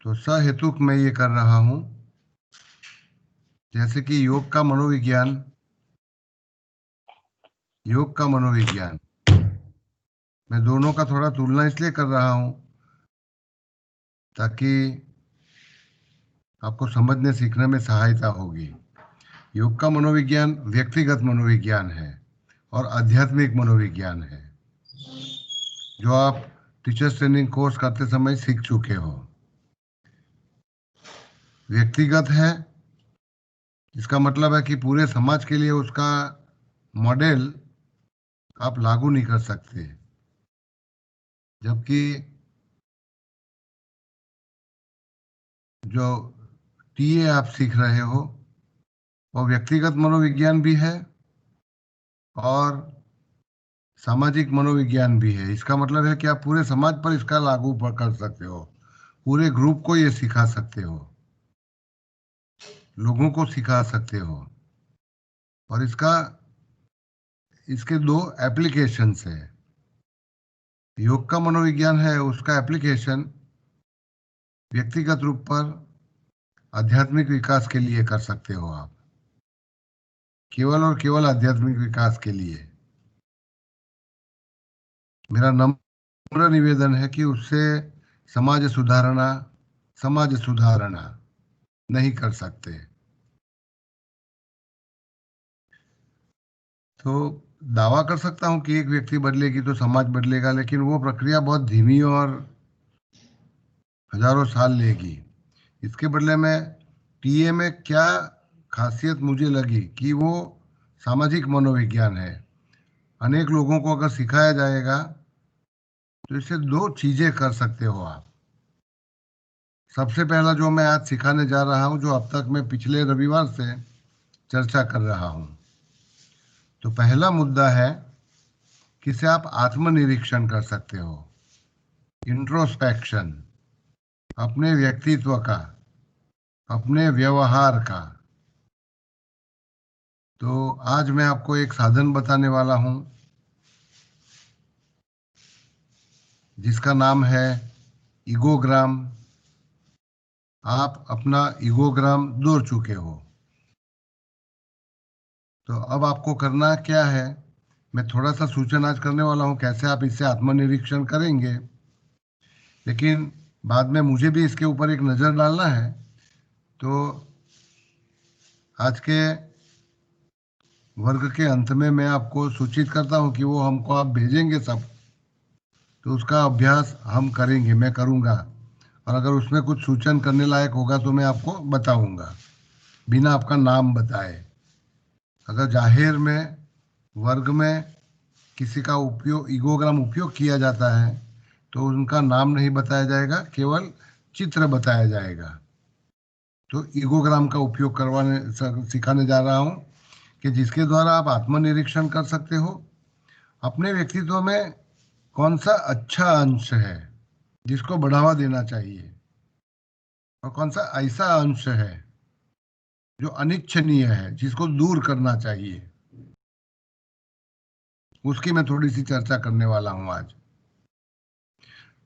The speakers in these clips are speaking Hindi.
तो सहेतुक मैं ये कर रहा हूं, जैसे कि योग का मनोविज्ञान, मैं दोनों का थोड़ा तुलना इसलिए कर रहा हूं ताकि आपको समझने सीखने में सहायता होगी। योग का मनोविज्ञान व्यक्तिगत मनोविज्ञान है और आध्यात्मिक मनोविज्ञान है, जो आप टीचर्स ट्रेनिंग कोर्स करते समय सीख चुके हो। व्यक्तिगत है, इसका मतलब है कि पूरे समाज के लिए उसका मॉडल आप लागू नहीं कर सकते, जबकि जो टीए आप सीख रहे हो वो व्यक्तिगत मनोविज्ञान भी है और सामाजिक मनोविज्ञान भी है। इसका मतलब है कि आप पूरे समाज पर इसका लागू कर सकते हो, पूरे ग्रुप को ये सिखा सकते हो, लोगों को सिखा सकते हो। और इसके दो एप्लीकेशंस है। योग का मनोविज्ञान है, उसका एप्लीकेशन व्यक्तिगत रूप पर आध्यात्मिक विकास के लिए कर सकते हो आप, केवल और केवल आध्यात्मिक विकास के लिए। मेरा नम्र निवेदन है कि उससे समाज सुधारना नहीं कर सकते। तो दावा कर सकता हूं कि एक व्यक्ति बदलेगी तो समाज बदलेगा, लेकिन वो प्रक्रिया बहुत धीमी और हजारों साल लेगी। इसके बदले में टीए में क्या खासियत मुझे लगी कि वो सामाजिक मनोविज्ञान है। अनेक लोगों को अगर सिखाया जाएगा तो इससे दो चीजें कर सकते हो आप। सबसे पहला जो मैं आज सिखाने जा रहा हूं, जो अब तक मैं पिछले रविवार से चर्चा कर रहा हूं, तो पहला मुद्दा है कि से आप आत्मनिरीक्षण कर सकते हो, इंट्रोस्पेक्शन, अपने व्यक्तित्व का, अपने व्यवहार का। तो आज मैं आपको एक साधन बताने वाला हूं जिसका नाम है ईगोग्राम। आप अपना ईगोग्राम दौड़ चुके हो, तो अब आपको करना क्या है, मैं थोड़ा सा सूचन आज करने वाला हूं कैसे आप इससे आत्मनिरीक्षण करेंगे, लेकिन बाद में मुझे भी इसके ऊपर एक नज़र डालना है। तो आज के वर्ग के अंत में मैं आपको सूचित करता हूं कि वो हमको आप भेजेंगे सब, तो उसका अभ्यास हम करेंगे, मैं करूंगा। और अगर उसमें कुछ सूचन करने लायक होगा तो मैं आपको बताऊंगा बिना आपका नाम बताए। अगर जाहिर में वर्ग में किसी का ईगोग्राम उपयोग किया जाता है तो उनका नाम नहीं बताया जाएगा, केवल चित्र बताया जाएगा। तो ईगोग्राम का उपयोग सिखाने जा रहा हूं कि जिसके द्वारा आप आत्मनिरीक्षण कर सकते हो अपने व्यक्तित्व में कौन सा अच्छा अंश है जिसको बढ़ावा देना चाहिए, और कौन सा ऐसा अंश है जो अनिच्छनीय है जिसको दूर करना चाहिए। उसकी मैं थोड़ी सी चर्चा करने वाला हूं आज।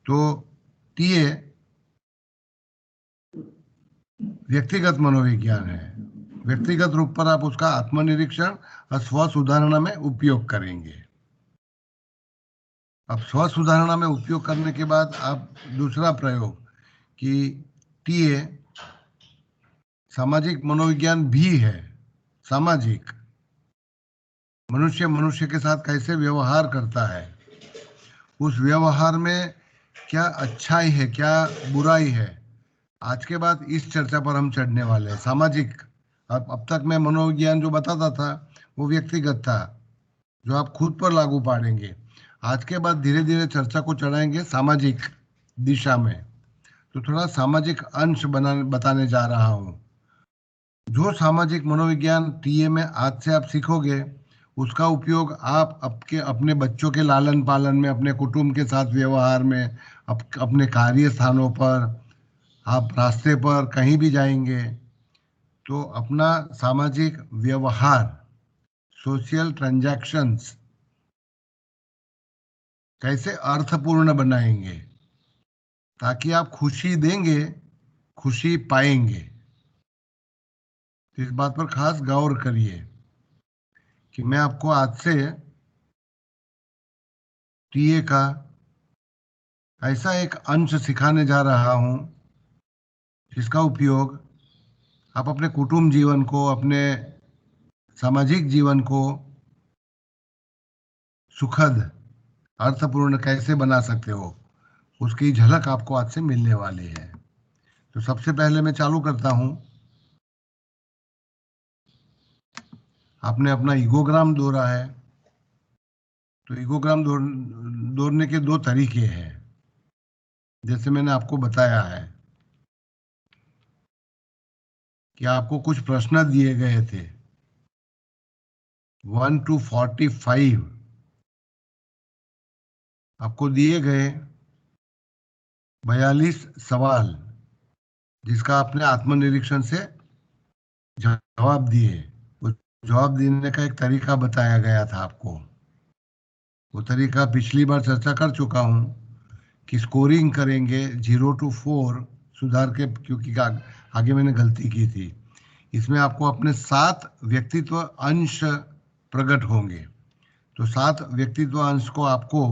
तो टीए व्यक्तिगत मनोविज्ञान है। व्यक्तिगत रूप पर आप उसका आत्मनिरीक्षण और स्व सुधारणा में उपयोग करेंगे। अब स्व सुधारणा में उपयोग करने के बाद आप दूसरा प्रयोग कि टीए सामाजिक मनोविज्ञान भी है। सामाजिक मनुष्य मनुष्य के साथ कैसे व्यवहार करता है, उस व्यवहार में क्या अच्छाई है क्या बुराई है, आज के बाद इस चर्चा पर हम चढ़ने वाले हैं। सामाजिक, अब तक मैं मनोविज्ञान जो बताता था वो व्यक्तिगत था, जो आप खुद पर लागू पाड़ेंगे। आज के बाद धीरे धीरे चर्चा को चढ़ाएंगे सामाजिक दिशा में। तो थोड़ा सामाजिक अंश बताने जा रहा हूं। जो सामाजिक मनोविज्ञान टीए में आज से आप सीखोगे उसका उपयोग आप अपने बच्चों के लालन पालन में, अपने कुटुंब के साथ व्यवहार में, अपने कार्य स्थानों पर, आप रास्ते पर कहीं भी जाएंगे तो अपना सामाजिक व्यवहार, सोशल ट्रांजैक्शंस कैसे अर्थपूर्ण बनाएंगे, ताकि आप खुशी देंगे खुशी पाएंगे। तो इस बात पर खास गौर करिए कि मैं आपको आज से टीए का ऐसा एक अंश सिखाने जा रहा हूं जिसका उपयोग आप अपने कुटुंब जीवन को, अपने सामाजिक जीवन को सुखद, अर्थपूर्ण कैसे बना सकते हो, उसकी झलक आपको आज से मिलने वाली है। तो सबसे पहले मैं चालू करता हूं। आपने अपना ईगोग्राम दौड़ा है, तो ईगोग्राम दौड़ने के दो तरीके हैं, जैसे मैंने आपको बताया है कि आपको कुछ प्रश्न दिए गए थे 1 to 45। आपको दिए गए 42 सवाल, जिसका आपने आत्मनिरीक्षण से जवाब दिए। वो जवाब देने का एक तरीका बताया गया था आपको। वो तरीका पिछली बार चर्चा कर चुका हूं कि स्कोरिंग करेंगे 0 to 4 सुधार के, क्योंकि आगे मैंने गलती की थी। इसमें आपको अपने 7 व्यक्तित्व अंश प्रकट होंगे। तो 7 व्यक्तित्व अंश को आपको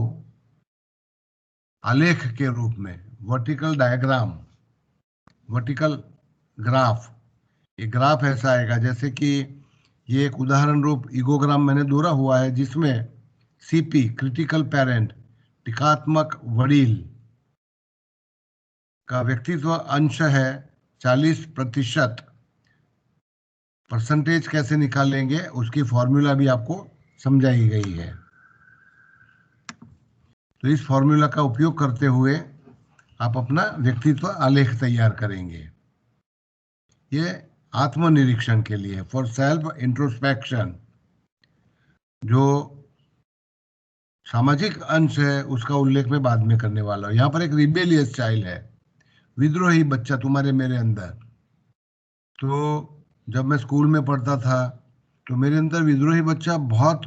आलेख के रूप में, वर्टिकल डायग्राम, वर्टिकल ग्राफ, ये ग्राफ ऐसा आएगा जैसे कि ये एक उदाहरण रूप ईगोग्राम मैंने दौरा हुआ है, जिसमें सीपी, क्रिटिकल पेरेंट, टीकात्मक वडील का व्यक्तित्व अंश है 40%। परसेंटेज कैसे निकालेंगे उसकी फॉर्मूला भी आपको समझाई गई है। तो इस फॉर्मूला का उपयोग करते हुए आप अपना व्यक्तित्व आलेख तैयार करेंगे। ये आत्मनिरीक्षण के लिए, फॉर सेल्फ इंट्रोस्पेक्शन। जो सामाजिक अंश है उसका उल्लेख मैं बाद में करने वाला हूँ। यहाँ पर एक रिबेलियस चाइल्ड है, विद्रोही बच्चा तुम्हारे मेरे अंदर। तो जब मैं स्कूल में पढ़ता था तो मेरे अंदर विद्रोही बच्चा बहुत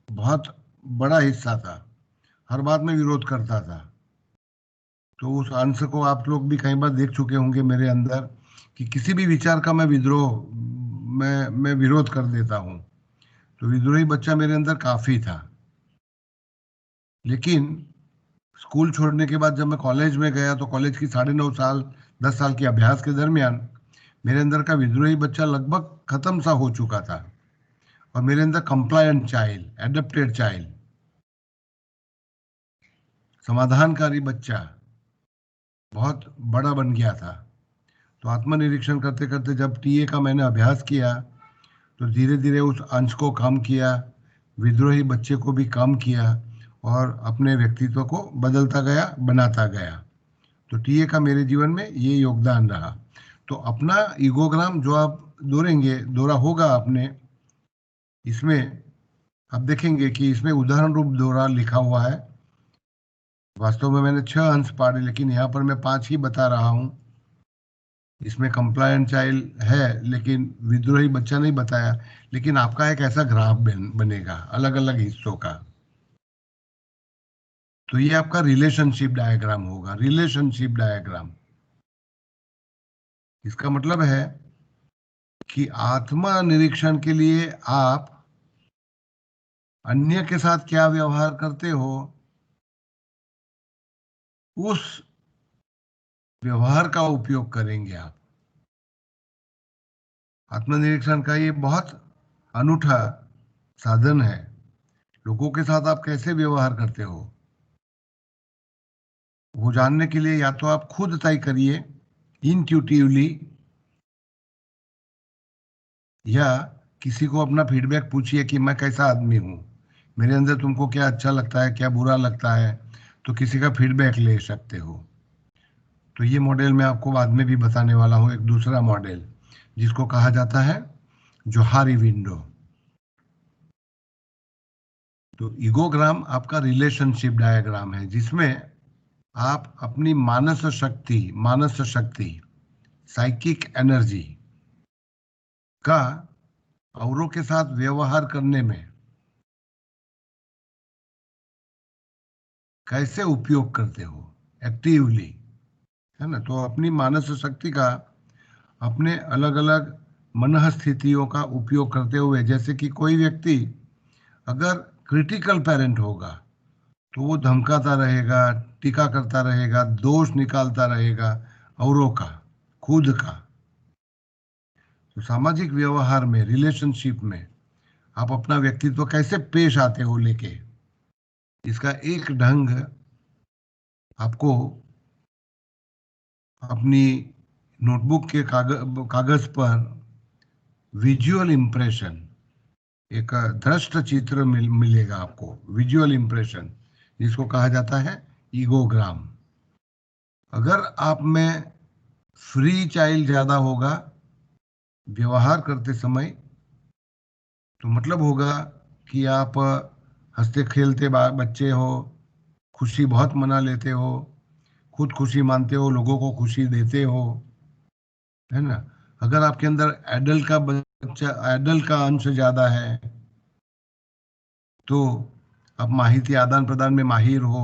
बहुत बड़ा हिस्सा था, हर बात में विरोध करता था। तो उस अंश को आप लोग भी कई बार देख चुके होंगे मेरे अंदर, कि किसी भी विचार का मैं मैं विरोध कर देता हूँ। तो विद्रोही बच्चा मेरे अंदर काफी था। लेकिन स्कूल छोड़ने के बाद जब मैं कॉलेज में गया तो कॉलेज की 9.5 साल 10 साल के अभ्यास के दरमियान मेरे अंदर का विद्रोही बच्चा लगभग खत्म सा हो चुका था, और मेरे अंदर कंप्लायंट चाइल्ड, एडेप्टेड चाइल्ड, समाधानकारी बच्चा बहुत बड़ा बन गया था। तो आत्मनिरीक्षण करते करते जब टीए का मैंने अभ्यास किया तो धीरे धीरे उस अंश को कम किया, विद्रोही बच्चे को भी कम किया, और अपने व्यक्तित्व को बदलता गया, बनाता गया। तो टीए का मेरे जीवन में ये योगदान रहा। तो अपना ईगोग्राम जो आप दौड़ेंगे, दौरा होगा आपने, इसमें आप देखेंगे कि इसमें उदाहरण रूप दौरा लिखा हुआ है। वास्तव में मैंने 6 अंश पाड़े, लेकिन यहाँ पर मैं 5 ही बता रहा हूँ। इसमें कंप्लायंट चाइल्ड है लेकिन विद्रोही बच्चा नहीं बताया। लेकिन आपका एक ऐसा ग्राफ बनेगा अलग अलग हिस्सों का। तो ये आपका रिलेशनशिप डायग्राम होगा, रिलेशनशिप डायग्राम। इसका मतलब है कि आत्मा निरीक्षण के लिए आप अन्य के साथ क्या व्यवहार करते हो, उस व्यवहार का उपयोग करेंगे आप। आत्मनिरीक्षण का ये बहुत अनूठा साधन है। लोगों के साथ आप कैसे व्यवहार करते हो वो जानने के लिए या तो आप खुद तय करिए इंट्यूटिवली, या किसी को अपना फीडबैक पूछिए कि मैं कैसा आदमी हूँ, मेरे अंदर तुमको क्या अच्छा लगता है, क्या बुरा लगता है। तो किसी का फीडबैक ले सकते हो। तो ये मॉडल मैं आपको बाद में भी बताने वाला हूँ, एक दूसरा मॉडल जिसको कहा जाता है जोहारी विंडो। तो ईगोग्राम आपका रिलेशनशिप डायग्राम है, जिसमें आप अपनी मानस शक्ति, साइकिक एनर्जी का औरों के साथ व्यवहार करने में कैसे उपयोग करते हो एक्टिवली। है ना। तो अपनी मानस शक्ति का अपने अलग अलग मन स्थितियों का उपयोग करते हुए, जैसे कि कोई व्यक्ति अगर क्रिटिकल पेरेंट होगा तो वो धमकाता रहेगा, टीका करता रहेगा, दोष निकालता रहेगा औरों का, खुद का। तो सामाजिक व्यवहार में, रिलेशनशिप में आप अपना व्यक्तित्व कैसे पेश आते हो लेके, इसका एक ढंग आपको अपनी नोटबुक के कागज पर विजुअल इंप्रेशन, एक दृष्ट चित्र मिलेगा आपको, विजुअल इंप्रेशन, जिसको कहा जाता है ईगोग्राम। अगर आप में फ्री चाइल्ड ज्यादा होगा व्यवहार करते समय, तो मतलब होगा कि आप हंसते खेलते बच्चे हो, खुशी बहुत मना लेते हो, खुद खुशी मानते हो, लोगों को खुशी देते हो, है ना। अगर आपके अंदर एडल्ट का अंश ज्यादा है तो आप माहिती आदान प्रदान में माहिर हो,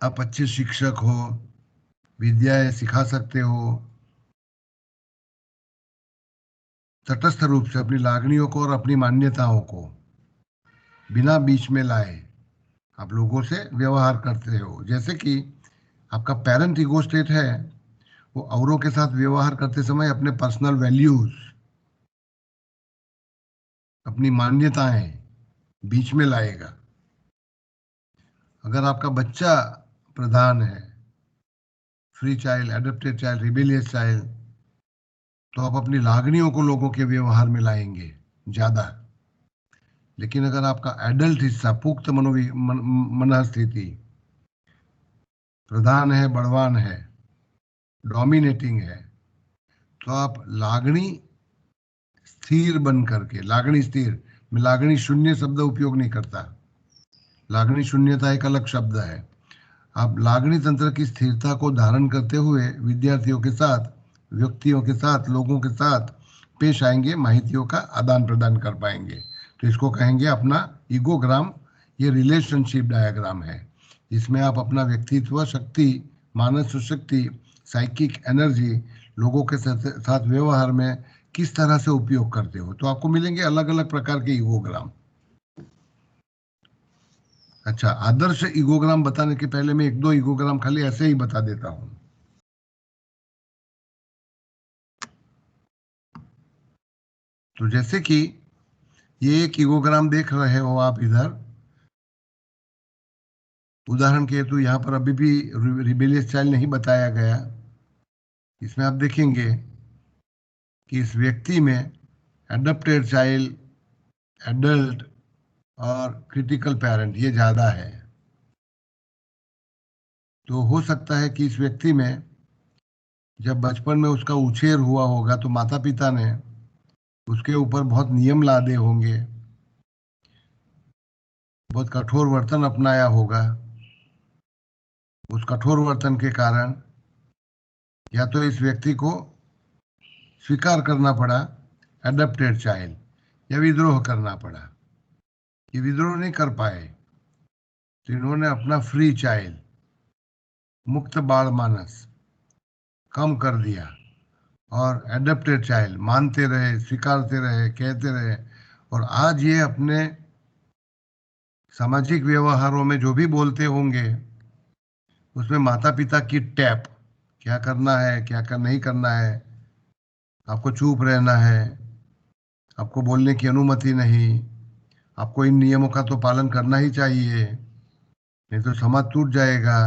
आप अच्छे शिक्षक हो, विद्याएं सिखा सकते हो, तटस्थ रूप से अपनी लागनियों को और अपनी मान्यताओं को बिना बीच में लाए आप लोगों से व्यवहार करते हो। जैसे कि आपका पेरेंट ईगो स्टेट है, वो औरों के साथ व्यवहार करते समय अपने पर्सनल वैल्यूज, अपनी मान्यताएं बीच में लाएगा। अगर आपका बच्चा प्रधान है, free child, adapted child, rebellious child, तो आप अपनी लागनियों को लोगों के व्यवहार में लाएंगे ज्यादा। लेकिन अगर आपका एडल्ट हिस्सा, पुख्त मनस्थिति, प्रधान है, बड़वान है, डोमिनेटिंग है, तो आप लागणी स्थिर बन करके, लागणी स्थिर, मैं लागणी शून्य शब्द उपयोग नहीं करता, लागणी शून्यता एक अलग शब्द है। आप लागणी तंत्र की स्थिरता को धारण करते हुए विद्यार्थियों के साथ, व्यक्तियों के साथ, लोगों के साथ पेश आएंगे, माहितियों का आदान प्रदान कर पाएंगे। तो इसको कहेंगे अपना ईगोग्राम। ये रिलेशनशिप डायग्राम है, इसमें आप अपना व्यक्तित्व शक्ति, मानस शक्ति, साइकिक एनर्जी लोगों के साथ व्यवहार में किस तरह से उपयोग करते हो। तो आपको मिलेंगे अलग अलग प्रकार के ईगोग्राम। अच्छा, आदर्श ईगोग्राम बताने के पहले मैं एक दो ईगोग्राम खाली ऐसे ही बता देता हूं। तो जैसे कि ये एक ईगोग्राम देख रहे हो आप इधर, उदाहरण के हेतु यहाँ पर अभी भी रिबेलियस चाइल्ड नहीं बताया गया। इसमें आप देखेंगे कि इस व्यक्ति में एडप्टेड चाइल्ड, एडल्ट और क्रिटिकल पेरेंट ये ज्यादा है। तो हो सकता है कि इस व्यक्ति में जब बचपन में उसका उछेर हुआ होगा तो माता पिता ने उसके ऊपर बहुत नियम लादे होंगे, बहुत कठोर वर्तन अपनाया होगा। उस कठोर वर्तन के कारण या तो इस व्यक्ति को स्वीकार करना पड़ा एडप्टेड चाइल्ड, या विद्रोह करना पड़ा। ये विद्रोह नहीं कर पाए तो इन्होंने अपना फ्री चाइल्ड, मुक्त बाल मानस कम कर दिया और एडप्टेड चाइल्ड मानते रहे, स्वीकारते रहे, कहते रहे। और आज ये अपने सामाजिक व्यवहारों में जो भी बोलते होंगे उसमें माता पिता की टैप, क्या करना है, क्या नहीं करना है, आपको चुप रहना है, आपको बोलने की अनुमति नहीं, आपको इन नियमों का तो पालन करना ही चाहिए, नहीं तो समाज टूट जाएगा,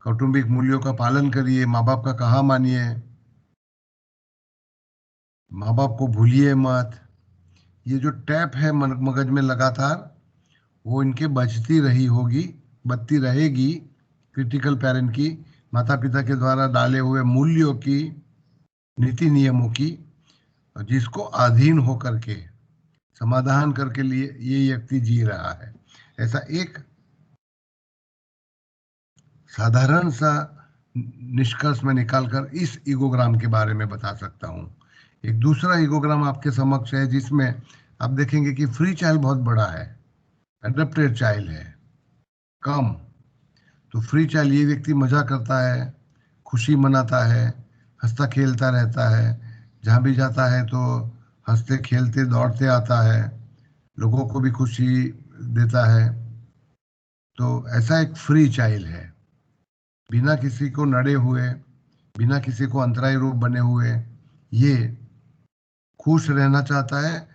कौटुंबिक मूल्यों का पालन करिए, माँ बाप का कहा मानिए, माँ बाप को भूलिए मत। ये जो टैप है मगज में लगातार, वो इनके बचती रही होगी, बचती रहेगी, क्रिटिकल पेरेंट की, माता पिता के द्वारा डाले हुए मूल्यों की, नीति नियमों की, जिसको अधीन होकर के समाधान करके लिए ये व्यक्ति जी रहा है। ऐसा एक साधारण सा निष्कर्ष में निकालकर इस ईगोग्राम के बारे में बता सकता हूँ। एक दूसरा ईगोग्राम आपके समक्ष है जिसमें आप देखेंगे कि फ्री चाइल्ड बहुत बड़ा है, एडप्टेड चाइल्ड है कम। तो फ्री चाइल्ड ये व्यक्ति मजा करता है, खुशी मनाता है, हंसता खेलता रहता है, जहाँ भी जाता है तो हंसते खेलते दौड़ते आता है, लोगों को भी खुशी देता है। तो ऐसा एक फ्री चाइल्ड है, बिना किसी को नड़े हुए, बिना किसी को अंतराय रूप बने हुए, ये खुश रहना चाहता है,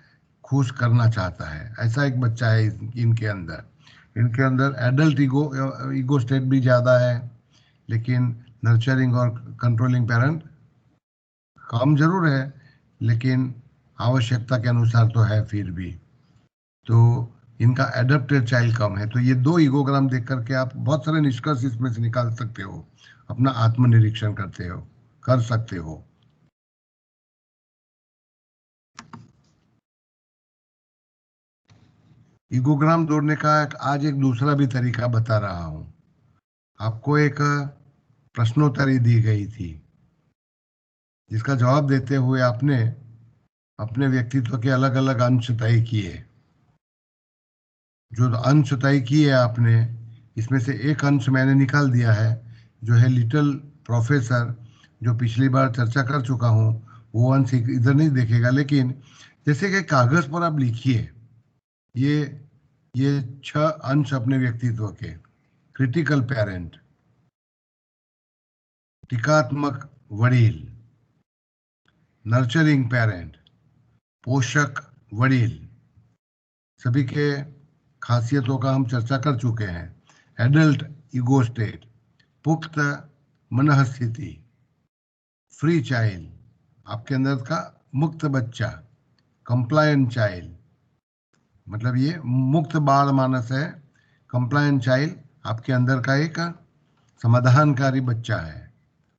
खुश करना चाहता है। ऐसा एक बच्चा है इनके अंदर। इनके अंदर एडल्ट ईगो स्टेट भी ज़्यादा है, लेकिन नर्चरिंग और कंट्रोलिंग पेरेंट कम जरूर है, लेकिन आवश्यकता के अनुसार तो है फिर भी। तो इनका एडप्टेड चाइल्ड कम है। तो ये दो ईगोग्राम देख करके आप बहुत सारे निष्कर्ष इसमें से निकाल सकते हो, अपना आत्मनिरीक्षण कर सकते हो। ईगोग्राम तोड़ने का आज एक दूसरा भी तरीका बता रहा हूं। आपको एक प्रश्नोत्तरी दी गई थी, जिसका जवाब देते हुए आपने अपने व्यक्तित्व के अलग अलग अंश तय किए। जो अंश तय किए आपने, इसमें से एक अंश मैंने निकाल दिया है, जो है लिटिल प्रोफेसर, जो पिछली बार चर्चा कर चुका हूँ। वो अंश इधर नहीं देखेगा, लेकिन जैसे कि कागज पर आप लिखिए ये ये 6 अंश अपने व्यक्तित्व के। क्रिटिकल पेरेंट, टीकात्मक वडील, नर्चरिंग पेरेंट, पोषक वडील, सभी के खासियतों का हम चर्चा कर चुके हैं। एडल्ट ईगो स्टेट, पुख्त मनः स्थिति, फ्री चाइल्ड, आपके अंदर का मुक्त बच्चा, कंप्लायंट चाइल्ड, मतलब ये मुक्त बाल मानस है। कंप्लायंट चाइल्ड आपके अंदर का एक समाधानकारी बच्चा है,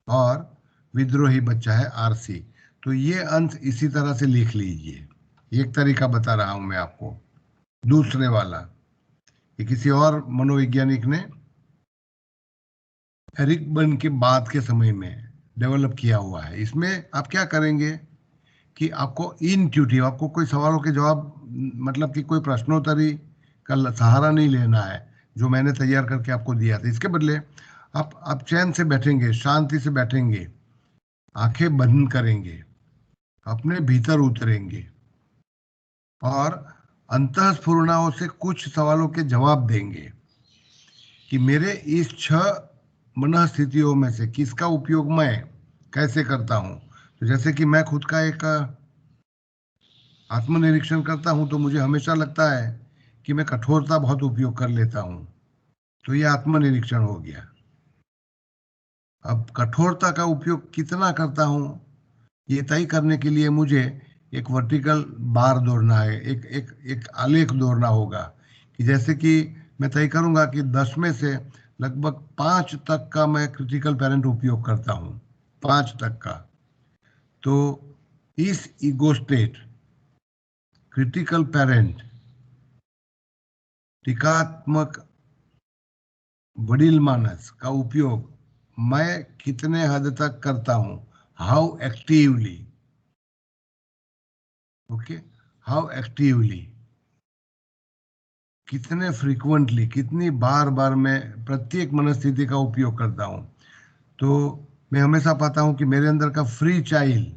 और विद्रोही बच्चा है आरसी। तो ये अंश इसी तरह से लिख लीजिए। एक तरीका बता रहा हूं मैं आपको। दूसरे वाला ये किसी और मनोवैज्ञानिक ने एरिक बर्न के बाद के समय में डेवलप किया हुआ है। इसमें आप क्या करेंगे कि आपको इंट्यूटिव, आपको कोई सवालों के जवाब, मतलब कि कोई प्रश्नोत्तरी का सहारा नहीं लेना है जो मैंने तैयार करके आपको दिया था। इसके बदले आप चैन से बैठेंगे, शांति से बैठेंगे, आंखें बंद करेंगे, अपने भीतर उतरेंगे और अंतःस्फुरणाओं से कुछ सवालों के जवाब देंगे कि मेरे इस 6 मन स्थितियों में से किसका उपयोग मैं कैसे करता हूं। तो जैसे कि मैं खुद का एक आत्मनिरीक्षण करता हूं, तो मुझे हमेशा लगता है कि मैं कठोरता बहुत उपयोग कर लेता हूं। तो ये आत्मनिरीक्षण हो गया। अब कठोरता का उपयोग कितना करता हूं, ये तय करने के लिए मुझे एक वर्टिकल बार दौड़ना है, एक एक एक आलेख दौड़ना होगा। कि जैसे कि मैं तय करूंगा कि 10 में से लगभग 5 तक का मैं क्रिटिकल पेरेंट उपयोग करता हूं, 5 तक का। तो इस ईगो स्टेट, क्रिटिकल पेरेंट, टीकात्मक वडील मानस का उपयोग मैं कितने हद तक करता हूं, how actively, okay, how actively, कितने फ्रीक्वेंटली, कितनी बार बार मैं प्रत्येक मनस्थिति का उपयोग करता हूं। तो मैं हमेशा पाता हूं कि मेरे अंदर का फ्री चाइल्ड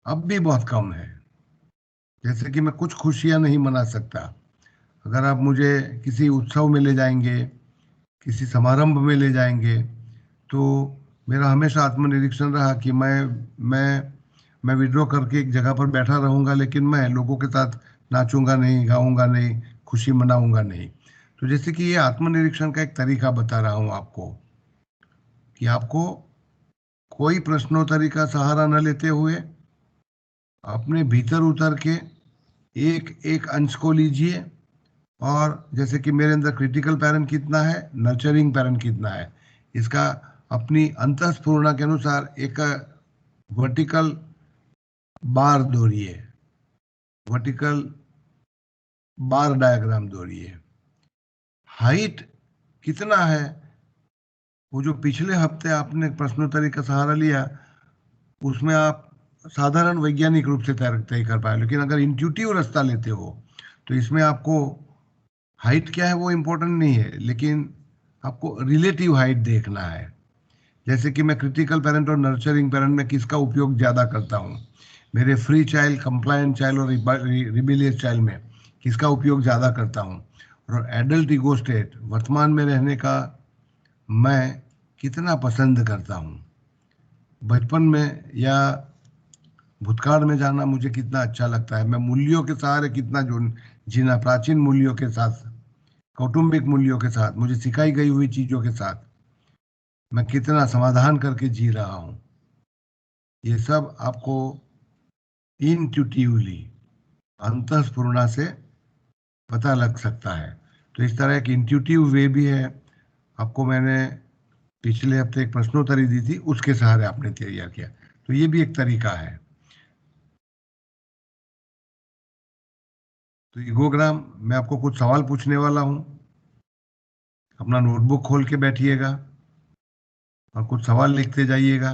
अब भी बहुत कम है। जैसे कि मैं कुछ खुशियां नहीं मना सकता। अगर आप मुझे किसी उत्सव में ले जाएंगे, किसी समारंभ में ले जाएंगे, तो मेरा हमेशा आत्मनिरीक्षण रहा कि मैं विड्रॉ करके एक जगह पर बैठा रहूंगा, लेकिन मैं लोगों के साथ नाचूंगा नहीं, गाऊंगा नहीं, खुशी मनाऊंगा नहीं। तो जैसे कि ये आत्मनिरीक्षण का एक तरीका बता रहा हूं आपको, कि आपको कोई प्रश्नोत्तरी का सहारा न लेते हुए अपने भीतर उतर के एक एक अंश को लीजिए। और जैसे कि मेरे अंदर क्रिटिकल पेरेंट कितना है, नर्चरिंग पेरेंट कितना है, इसका अपनी अंतःस्फुरणा के अनुसार एक वर्टिकल बार दौड़िए, वर्टिकल बार डायग्राम दौड़िए। हाइट कितना है, वो जो पिछले हफ्ते आपने प्रश्नोत्तरी का सहारा लिया, उसमें आप साधारण वैज्ञानिक रूप से तय कर पाए। लेकिन अगर इंट्यूटिव रास्ता लेते हो, तो इसमें आपको हाइट क्या है वो इम्पोर्टेंट नहीं है, लेकिन आपको रिलेटिव हाइट देखना है। जैसे कि मैं क्रिटिकल पेरेंट और नर्चरिंग पेरेंट में किसका उपयोग ज़्यादा करता हूँ, मेरे फ्री चाइल्ड, कंप्लायंट चाइल्ड और रिबेलियस चाइल्ड में किसका उपयोग ज़्यादा करता हूँ, और एडल्ट ईगो स्टेट, वर्तमान में रहने का मैं कितना पसंद करता हूँ, बचपन में या भूतकाल में जाना मुझे कितना अच्छा लगता है, मैं मूल्यों के सहारे कितना जो जीना, प्राचीन मूल्यों के साथ, कौटुंबिक मूल्यों के साथ, मुझे सिखाई गई हुई चीज़ों के साथ मैं कितना समाधान करके जी रहा हूँ। ये सब आपको इंट्यूटिवली, अंतःस्फुरणा से पता लग सकता है। तो इस तरह एक इंट्यूटिव वे भी है। आपको मैंने पिछले हफ्ते एक प्रश्नोत्तरी दी थी, उसके सहारे आपने तैयार किया, तो ये भी एक तरीका है। तो ईगोग्राम, मैं आपको कुछ सवाल पूछने वाला हूँ, अपना नोटबुक खोल के बैठिएगा और कुछ सवाल लिखते जाइएगा,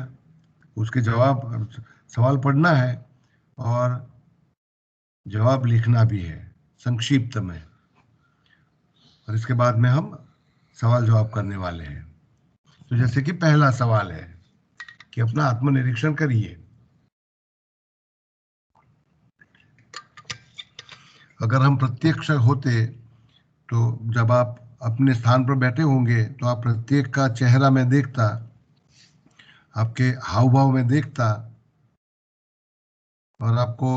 उसके जवाब, सवाल पढ़ना है और जवाब लिखना भी है संक्षिप्त में, और इसके बाद में हम सवाल जवाब करने वाले हैं। तो जैसे कि पहला सवाल है कि अपना आत्मनिरीक्षण करिए। अगर हम प्रत्यक्ष होते तो जब आप अपने स्थान पर बैठे होंगे तो आप प्रत्येक का चेहरा में देखता, आपके हाव भाव में देखता और आपको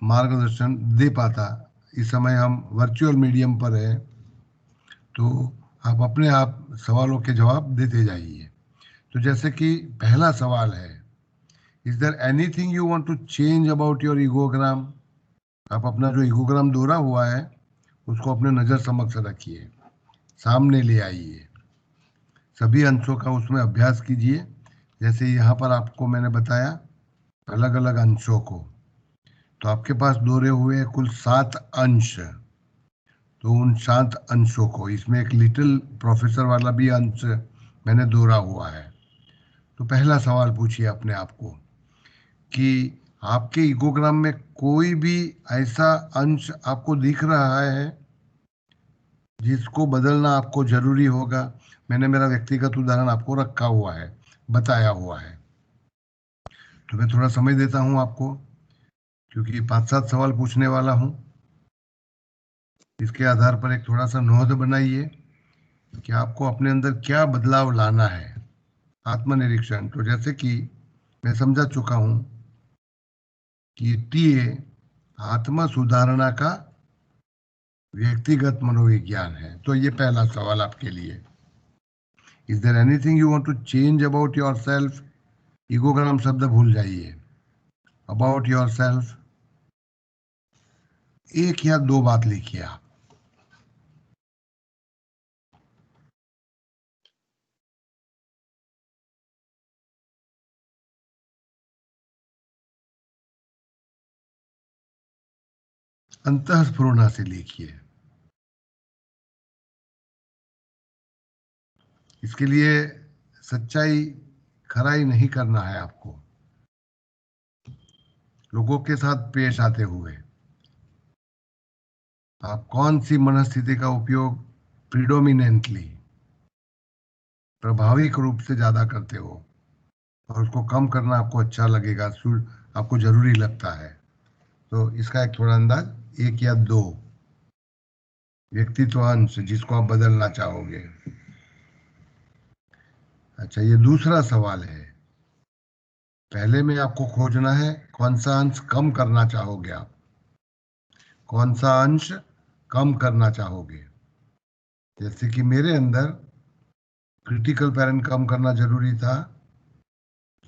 मार्गदर्शन दे पाता। इस समय हम वर्चुअल मीडियम पर हैं, तो आप अपने आप सवालों के जवाब देते जाइए। तो जैसे कि पहला सवाल है, is there anything you want to change about your egogram. आप अपना जो ईगोग्राम दोहरा हुआ है उसको अपने नज़र समक्ष रखिए, सामने ले आइए, सभी अंशों का उसमें अभ्यास कीजिए। जैसे यहाँ पर आपको मैंने बताया अलग अलग अंशों को, तो आपके पास दोहरे हुए कुल 7 अंश। तो उन 7 अंशों को, इसमें एक लिटिल प्रोफेसर वाला भी अंश मैंने दोहरा हुआ है। तो पहला सवाल पूछिए अपने आप को कि आपके ईगोग्राम में कोई भी ऐसा अंश आपको दिख रहा है जिसको बदलना आपको जरूरी होगा। मैंने मेरा व्यक्तिगत उदाहरण आपको रखा हुआ है, बताया हुआ है। तो मैं थोड़ा समय देता हूं आपको, क्योंकि 5-7 सवाल पूछने वाला हूं। इसके आधार पर एक थोड़ा सा नोट बनाइए कि आपको अपने अंदर क्या बदलाव लाना है। आत्मनिरीक्षण, तो जैसे कि मैं समझा चुका हूं कि टीए आत्म सुधारणा का व्यक्तिगत मनोविज्ञान है। तो ये पहला सवाल आपके लिए, is there anything you want to change about yourself. Egogram शब्द भूल जाइए, अबाउट योर सेल्फ एक या दो बात लिखिए आप। अंतःस्फुरणा से लिखिए। इसके लिए सच्चाई, खराई नहीं करना है आपको, लोगों के साथ पेश आते हुए आप कौन सी मनस्थिति का उपयोग प्रिडोमिनेंटली, प्रभाविक रूप से ज्यादा करते हो, और उसको कम करना आपको अच्छा लगेगा, आपको जरूरी लगता है। तो इसका एक थोड़ा अंदाज, एक या दो व्यक्तित्व अंश जिसको आप बदलना चाहोगे। अच्छा, ये दूसरा सवाल है। पहले में आपको खोजना है कौन सा अंश कम करना चाहोगे आप, कौन सा अंश कम करना चाहोगे। जैसे कि मेरे अंदर क्रिटिकल पेरेंट कम करना जरूरी था,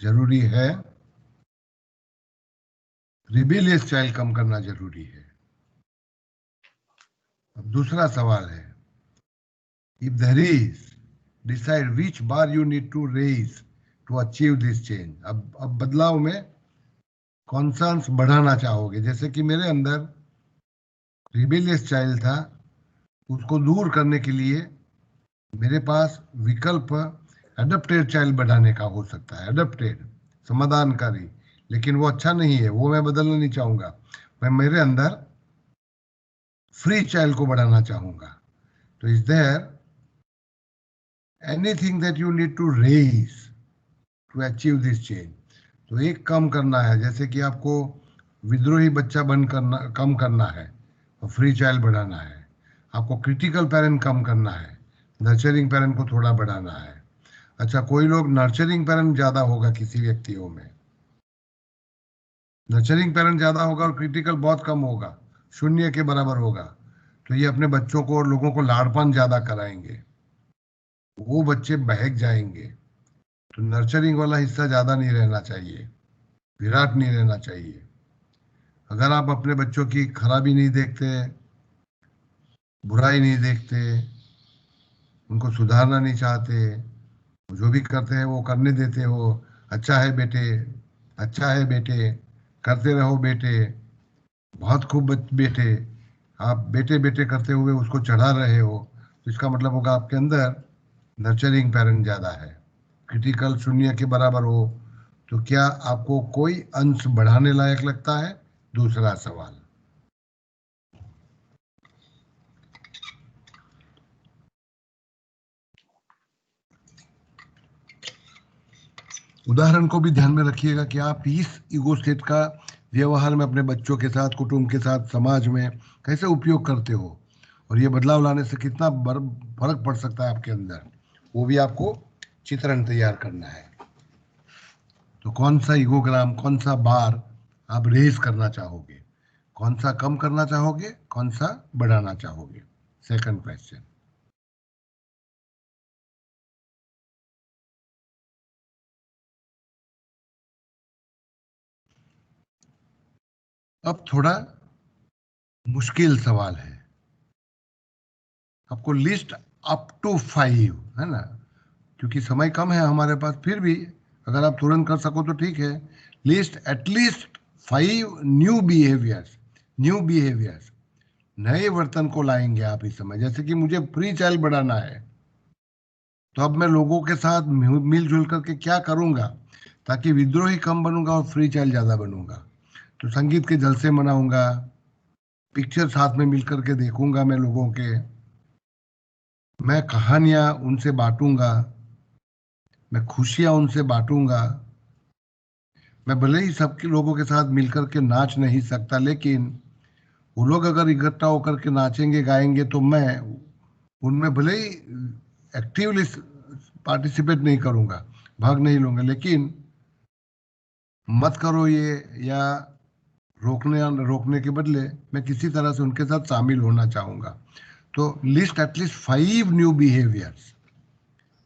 जरूरी है, रिबेलियस चाइल्ड कम करना जरूरी है। अब दूसरा सवाल है, if there is, decide which bar you need to raise to achieve this change. अब बदलाव में कौन सा अंश बढ़ाना चाहोगे। जैसे कि मेरे अंदर रिबेलियस चाइल्ड था, उसको दूर करने के लिए मेरे पास विकल्प एडप्टेड चाइल्ड बढ़ाने का हो सकता है, एडप्टेड, समाधानकारी, लेकिन वो अच्छा नहीं है, वो मैं बदलना नहीं चाहूंगा। मैं मेरे अंदर फ्री चाइल्ड को बढ़ाना चाहूंगा। तो is there anything that you need to raise to achieve this change. तो एक कम करना है, जैसे कि आपको विद्रोही बच्चा बंद करना, कम करना है, और फ्री चाइल्ड बढ़ाना है। आपको क्रिटिकल पेरेंट कम करना है, नर्चरिंग पेरेंट को थोड़ा बढ़ाना है। अच्छा, कोई लोग नर्चरिंग पेरेंट ज्यादा होगा किसी व्यक्तियों में, नर्चरिंग पेरेंट ज्यादा होगा और क्रिटिकल बहुत कम होगा, शून्य के बराबर होगा। तो ये अपने बच्चों को और लोगों को लाड़पान ज्यादा कराएंगे, वो बच्चे बहक जाएंगे। तो नर्चरिंग वाला हिस्सा ज्यादा नहीं रहना चाहिए, विराट नहीं रहना चाहिए। अगर आप अपने बच्चों की खराबी नहीं देखते, बुराई नहीं देखते, उनको सुधारना नहीं चाहते, जो भी करते हैं वो करने देते हो, अच्छा है बेटे, अच्छा है बेटे, करते रहो बेटे, बहुत खूब बेटे, आप बेटे बेटे करते हुए उसको चढ़ा रहे हो, तो इसका मतलब होगा आपके अंदर नर्चरिंग पेरेंट ज्यादा है। क्रिटिकल शून्य के बराबर हो, तो क्या आपको कोई अंश बढ़ाने लायक लगता है? दूसरा सवाल। उदाहरण को भी ध्यान में रखिएगा कि आप इस ईगो स्टेट का व्यवहार में अपने बच्चों के साथ, कुटुंब के साथ, समाज में कैसे उपयोग करते हो, और ये बदलाव लाने से कितना फर्क पड़ सकता है आपके अंदर, वो भी आपको चित्रण तैयार करना है। तो कौन सा ईगोग्राम, कौन सा बार आप रेज करना चाहोगे, कौन सा कम करना चाहोगे, कौन सा बढ़ाना चाहोगे? Second question. अब थोड़ा मुश्किल सवाल है, आपको लिस्ट अप टू 5, है ना, क्योंकि समय कम है हमारे पास, फिर भी अगर आप तुरंत कर सको तो ठीक है। लिस्ट एटलीस्ट 5 न्यू बिहेवियर्स, नए वर्तन को लाएंगे आप इस समय। जैसे कि मुझे फ्री चाइल्ड बढ़ाना है, तो अब मैं लोगों के साथ मिलजुल करके क्या करूंगा ताकि विद्रोही कम बनूंगा और फ्री चाइल्ड ज्यादा बनूंगा? तो संगीत के जलसे मनाऊंगा, पिक्चर साथ में मिलकर के देखूंगा मैं लोगों के, मैं कहानियां उनसे बांटूंगा, मैं खुशियां उनसे बांटूंगा। मैं भले ही सबके लोगों के साथ मिलकर के नाच नहीं सकता, लेकिन वो लोग अगर इकट्ठा होकर के नाचेंगे गाएंगे तो मैं उनमें भले ही एक्टिवली पार्टिसिपेट नहीं करूंगा, भाग नहीं लूंगा, लेकिन मत करो ये, या रोकने रोकने के बदले मैं किसी तरह से उनके साथ शामिल होना चाहूंगा। तो list at least 5 new behaviours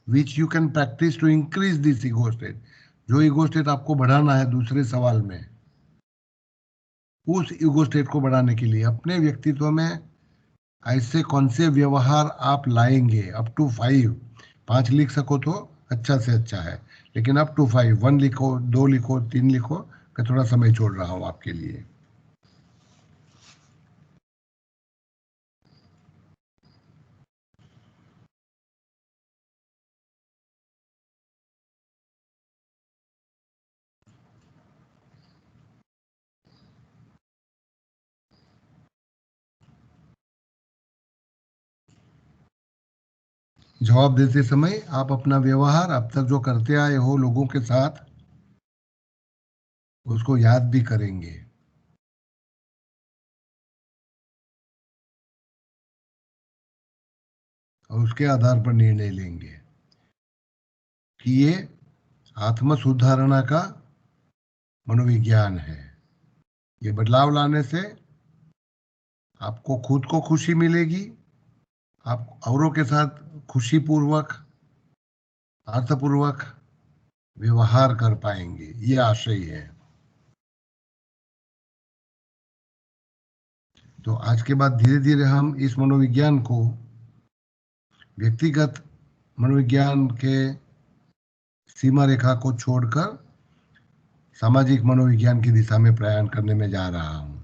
which you can practise to increase this ego state. जो ईगो स्टेट आपको बढ़ाना है दूसरे सवाल में, उस ईगो स्टेट को बढ़ाने के लिए अपने व्यक्तित्व में ऐसे कौन से व्यवहार आप लाएंगे? अप टू 5, 5 लिख सको तो अच्छा से अच्छा है, लेकिन अप टू 5, 1 लिखो, 2 लिखो, 3 लिखो, मैं थोड़ा समय छोड़ रहा हूँ आपके लिए। जवाब देते समय आप अपना व्यवहार अब तक जो करते आए हो लोगों के साथ, उसको याद भी करेंगे। और उसके आधार पर निर्णय लेंगे कि ये आत्म सुधारणा का मनोविज्ञान है। ये बदलाव लाने से आपको खुद को खुशी मिलेगी, आप औरों के साथ खुशी पूर्वक, अर्थपूर्वक व्यवहार कर पाएंगे, ये आशय है। तो आज के बाद धीरे धीरे हम इस मनोविज्ञान को व्यक्तिगत मनोविज्ञान के सीमा रेखा को छोड़कर सामाजिक मनोविज्ञान की दिशा में प्रयाण करने में जा रहा हूं।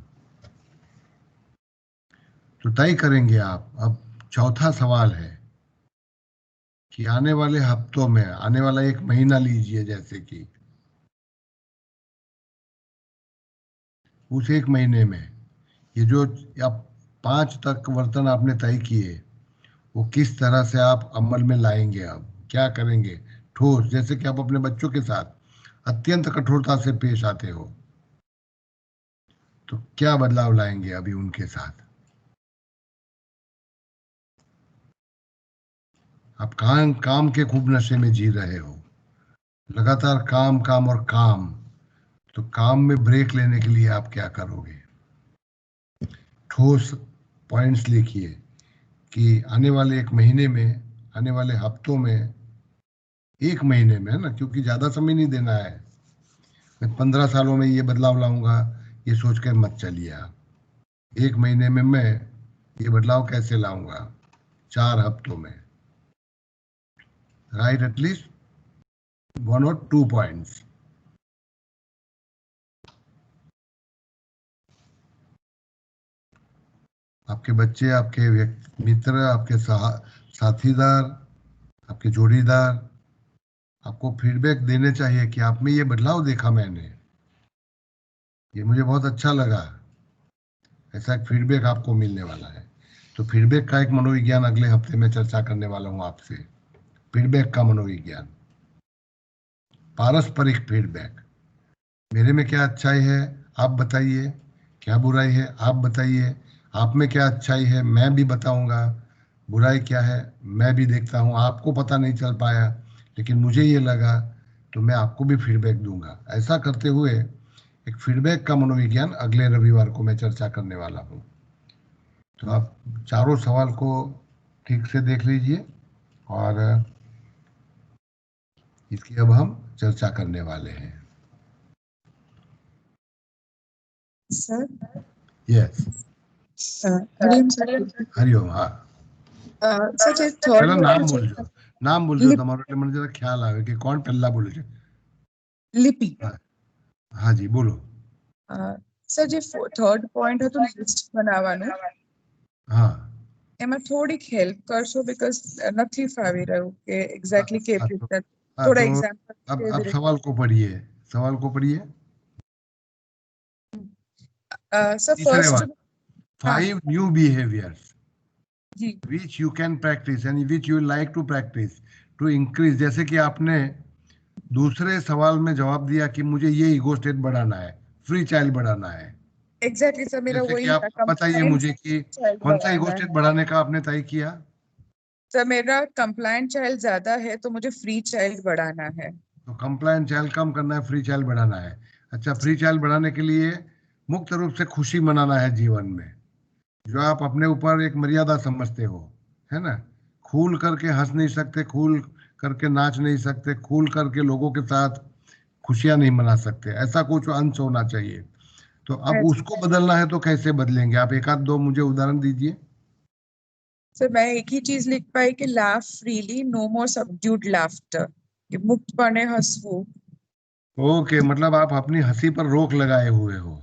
तो तय करेंगे आप। अब चौथा सवाल है कि आने वाले हफ्तों में, आने वाला 1 महीना लीजिए, जैसे कि उस 1 महीने में ये जो आप 5 तक वर्तन आपने तय किए, वो किस तरह से आप अमल में लाएंगे? अब क्या करेंगे ठोस, जैसे कि आप अपने बच्चों के साथ अत्यंत कठोरता से पेश आते हो, तो क्या बदलाव लाएंगे अभी उनके साथ? आप काम काम के खूब नशे में जी रहे हो, लगातार काम काम और काम, तो काम में ब्रेक लेने के लिए आप क्या करोगे? ठोस पॉइंट्स लिखिए कि आने वाले एक महीने में, आने वाले हफ्तों में, एक महीने में, है ना, क्योंकि ज्यादा समय नहीं देना है। मैं 15 सालों में ये बदलाव लाऊंगा, ये सोच कर मत चलिए आप। एक महीने में मैं ये बदलाव कैसे लाऊंगा, 4 हफ्तों में। राइट एटलीस्ट 1 और 2 पॉइंट्स। आपके बच्चे, आपके मित्र, आपके साथीदार, आपके जोड़ीदार आपको फीडबैक देने चाहिए कि आप में ये बदलाव देखा मैंने, ये मुझे बहुत अच्छा लगा। ऐसा एक फीडबैक आपको मिलने वाला है। तो फीडबैक का एक मनोविज्ञान अगले हफ्ते में चर्चा करने वाला हूं आपसे। फीडबैक का मनोविज्ञान, पारस्परिक फीडबैक। मेरे में क्या अच्छाई है आप बताइए, क्या बुराई है आप बताइए, आप में क्या अच्छाई है मैं भी बताऊंगा, बुराई क्या है मैं भी देखता हूँ, आपको पता नहीं चल पाया लेकिन मुझे ये लगा, तो मैं आपको भी फीडबैक दूंगा। ऐसा करते हुए एक फीडबैक का मनोविज्ञान अगले रविवार को मैं चर्चा करने वाला हूँ। तो आप चारों सवाल को ठीक से देख लीजिए और इसकी अब हम चर्चा करने वाले हैं। Sir yes, Hariom sir. Hariom. हाँ सर જે चलो थर्ड नाम बोलજો, नाम बोलજો लिप તમારો, એટલે મને જરા ખ્યાલ આવે કે કોણ પહેલા બોલે છે। लिपि હા हाँ जी बोलो। સર જે થર્ડ પોઈન્ટ હતું લિસ્ટ બનાવવાનું, हाँ એમાં થોડીક હેલ્પ કરશો બીકોઝ નથી ફાવી રહ્યું કે એક્ઝેક્ટલી કેવી हाँ રીતે, हाँ, થોડા तो એક્ઝામ્પલ કેવી अब રીતે। सवाल को पढ़िए, सवाल को पढ़िए। સર तीसरे ફર્સ્ટ बार 5 new behaviors जी which you can practice and which you like to practice to increase। जैसे कि आपने दूसरे सवाल में जवाब दिया कि मुझे ये ईगो स्टेट बढ़ाना है, फ्री चाइल्ड बढ़ाना है। एग्जैक्टली सर मेरा जैसे कि वही आप था, बताइए कंप्लायंस मुझे कि चाइल्ड कौन सा ईगो बढ़ाना स्टेट है। बढ़ाने का आपने तय किया? सर मेरा कंप्लायंट चाइल्ड ज्यादा है तो मुझे फ्री चाइल्ड बढ़ाना है। तो कंप्लायंट चाइल्ड कम करना है, फ्री चाइल्ड बढ़ाना है। अच्छा, फ्री चाइल्ड बढ़ाने के लिए मुक्त रूप से खुशी मनाना है जीवन में, जो आप अपने ऊपर एक मर्यादा समझते हो, है ना। खूल करके हंस नहीं सकते, खूल करके नाच नहीं सकते, खूल करके लोगों के साथ खुशियां नहीं मना सकते, ऐसा कुछ अंश होना चाहिए। तो अब है जी उसको बदलना है तो कैसे बदलेंगे आप? एक आध दो मुझे उदाहरण दीजिए। सर मैं एक ही चीज लिख पाई कि लाफ फ्रीली, नो मोर सबड्यूड लाफ्टर, कि मुक्तपणे हंसવું। ओके, मतलब आप अपनी हंसी पर रोक लगाए हुए हो,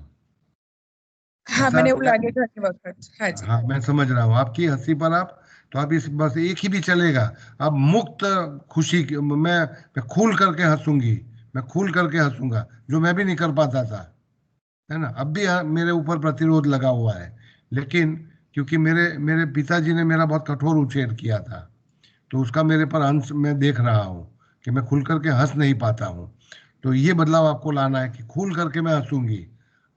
हाँ ऐसा मैंने એવું मैं, લાગે ઘણી વખત। हाँ जी हाँ मैं समझ रहा हूँ आपकी हंसी पर आप, तो आप इस बस एक ही भी चलेगा। अब मुक्त खुशी मैं खुल करके हंसूंगी, मैं खुल करके हंसूंगा, जो मैं भी नहीं कर पाता था, है ना। अब भी मेरे ऊपर प्रतिरोध लगा हुआ है, लेकिन क्योंकि मेरे मेरे पिताजी ने मेरा बहुत कठोर उछेर किया था, तो उसका मेरे पर अंश मैं देख रहा हूँ कि मैं खुल करके हंस नहीं पाता हूँ। तो ये बदलाव आपको लाना है कि खुल करके मैं हंसूंगी,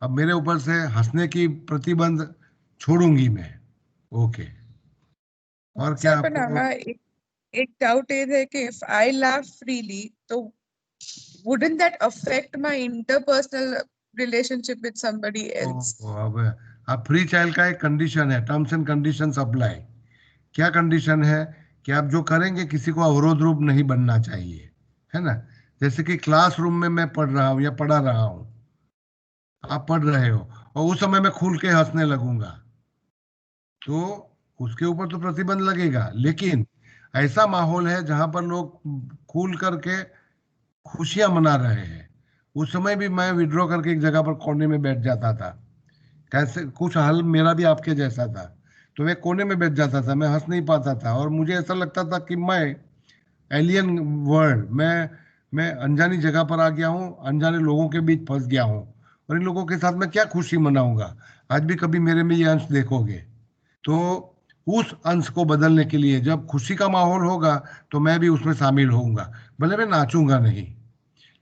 अब मेरे ऊपर से हंसने की प्रतिबंध छोड़ूंगी मैं। ओके, और सर क्या પણ आपको? આમાં એક डाउट ये है कि if I laugh freely तो wouldn't that affect my interpersonal relationship with somebody else? अब आप फ्री चाइल्ड का एक कंडीशन है, टर्म्स एंड कंडीशंस अप्लाई। क्या कंडीशन है? कि आप जो करेंगे किसी को अवरोध रूप नहीं बनना चाहिए, है ना। जैसे कि क्लासरूम में मैं पढ़ रहा हूँ या पढ़ा रहा हूँ, आप पढ़ रहे हो और उस समय मैं खुल के हंसने लगूंगा, तो उसके ऊपर तो प्रतिबंध लगेगा। लेकिन ऐसा माहौल है जहां पर लोग खुल करके खुशियां मना रहे हैं, उस समय भी मैं विड्रॉ करके एक जगह पर कोने में बैठ जाता था। कैसे, कुछ हाल मेरा भी आपके जैसा था। तो मैं कोने में बैठ जाता था, मैं हंस नहीं पाता था और मुझे ऐसा लगता था कि मैं एलियन वर्ल्ड, मैं अनजानी जगह पर आ गया हूँ, अनजाने लोगों के बीच फंस गया हूँ और इन लोगों के साथ मैं क्या खुशी मनाऊंगा। आज भी कभी मेरे में ये अंश देखोगे। तो उस अंश को बदलने के लिए जब खुशी का माहौल होगा तो मैं भी उसमें शामिल होऊंगा। भले मैं नाचूंगा नहीं,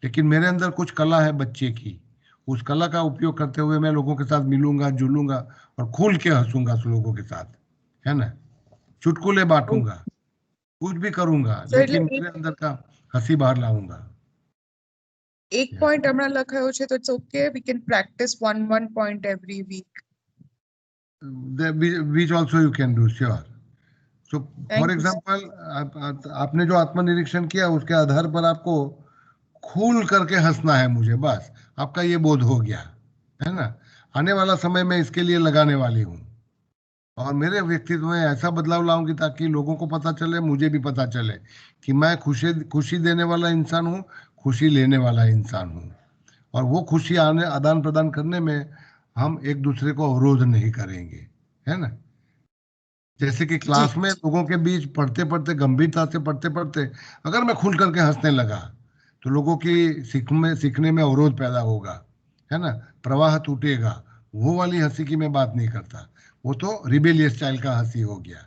लेकिन मेरे अंदर कुछ कला है बच्चे की, उस कला का उपयोग करते हुए मैं लोगों के साथ मिलूंगा, जुलूंगा और खुल के हंसूंगा लोगों के साथ, है ना। चुटकुले बांटूंगा, कुछ भी करूंगा, So એટલે लेकिन मेरे अंदर का हंसी बाहर लाऊंगा। એક point હમણાં લખાયો છે તો it's okay, we can practice one point every week. Which also you can do, sure. So Thank for you, sir. example, आपने जो आत्मनिरीक्षण किया उसके आधार पर आपको खुल करके हंसना है मुझे, बस आपका ये बोध हो गया, है ना। आने वाला समय मैं इसके लिए लगाने वाली हूँ और मेरे व्यक्तित्व में ऐसा बदलाव लाऊंगी ताकि लोगों को पता चले, मुझे भी पता चले कि मैं खुशी खुशी देने वाला इंसान हूँ, खुशी लेने वाला इंसान हूँ। और वो खुशी आदान प्रदान करने में हम एक दूसरे को अवरोध नहीं करेंगे, है ना। जैसे कि क्लास में लोगों के बीच पढ़ते पढ़ते, गंभीरता से पढ़ते पढ़ते अगर मैं खुल करके हंसने लगा तो लोगों की सीखने में अवरोध पैदा होगा, है ना, प्रवाह टूटेगा। वो वाली हंसी की मैं बात नहीं करता, वो तो रिबेलियस स्टाइल का हंसी हो गया।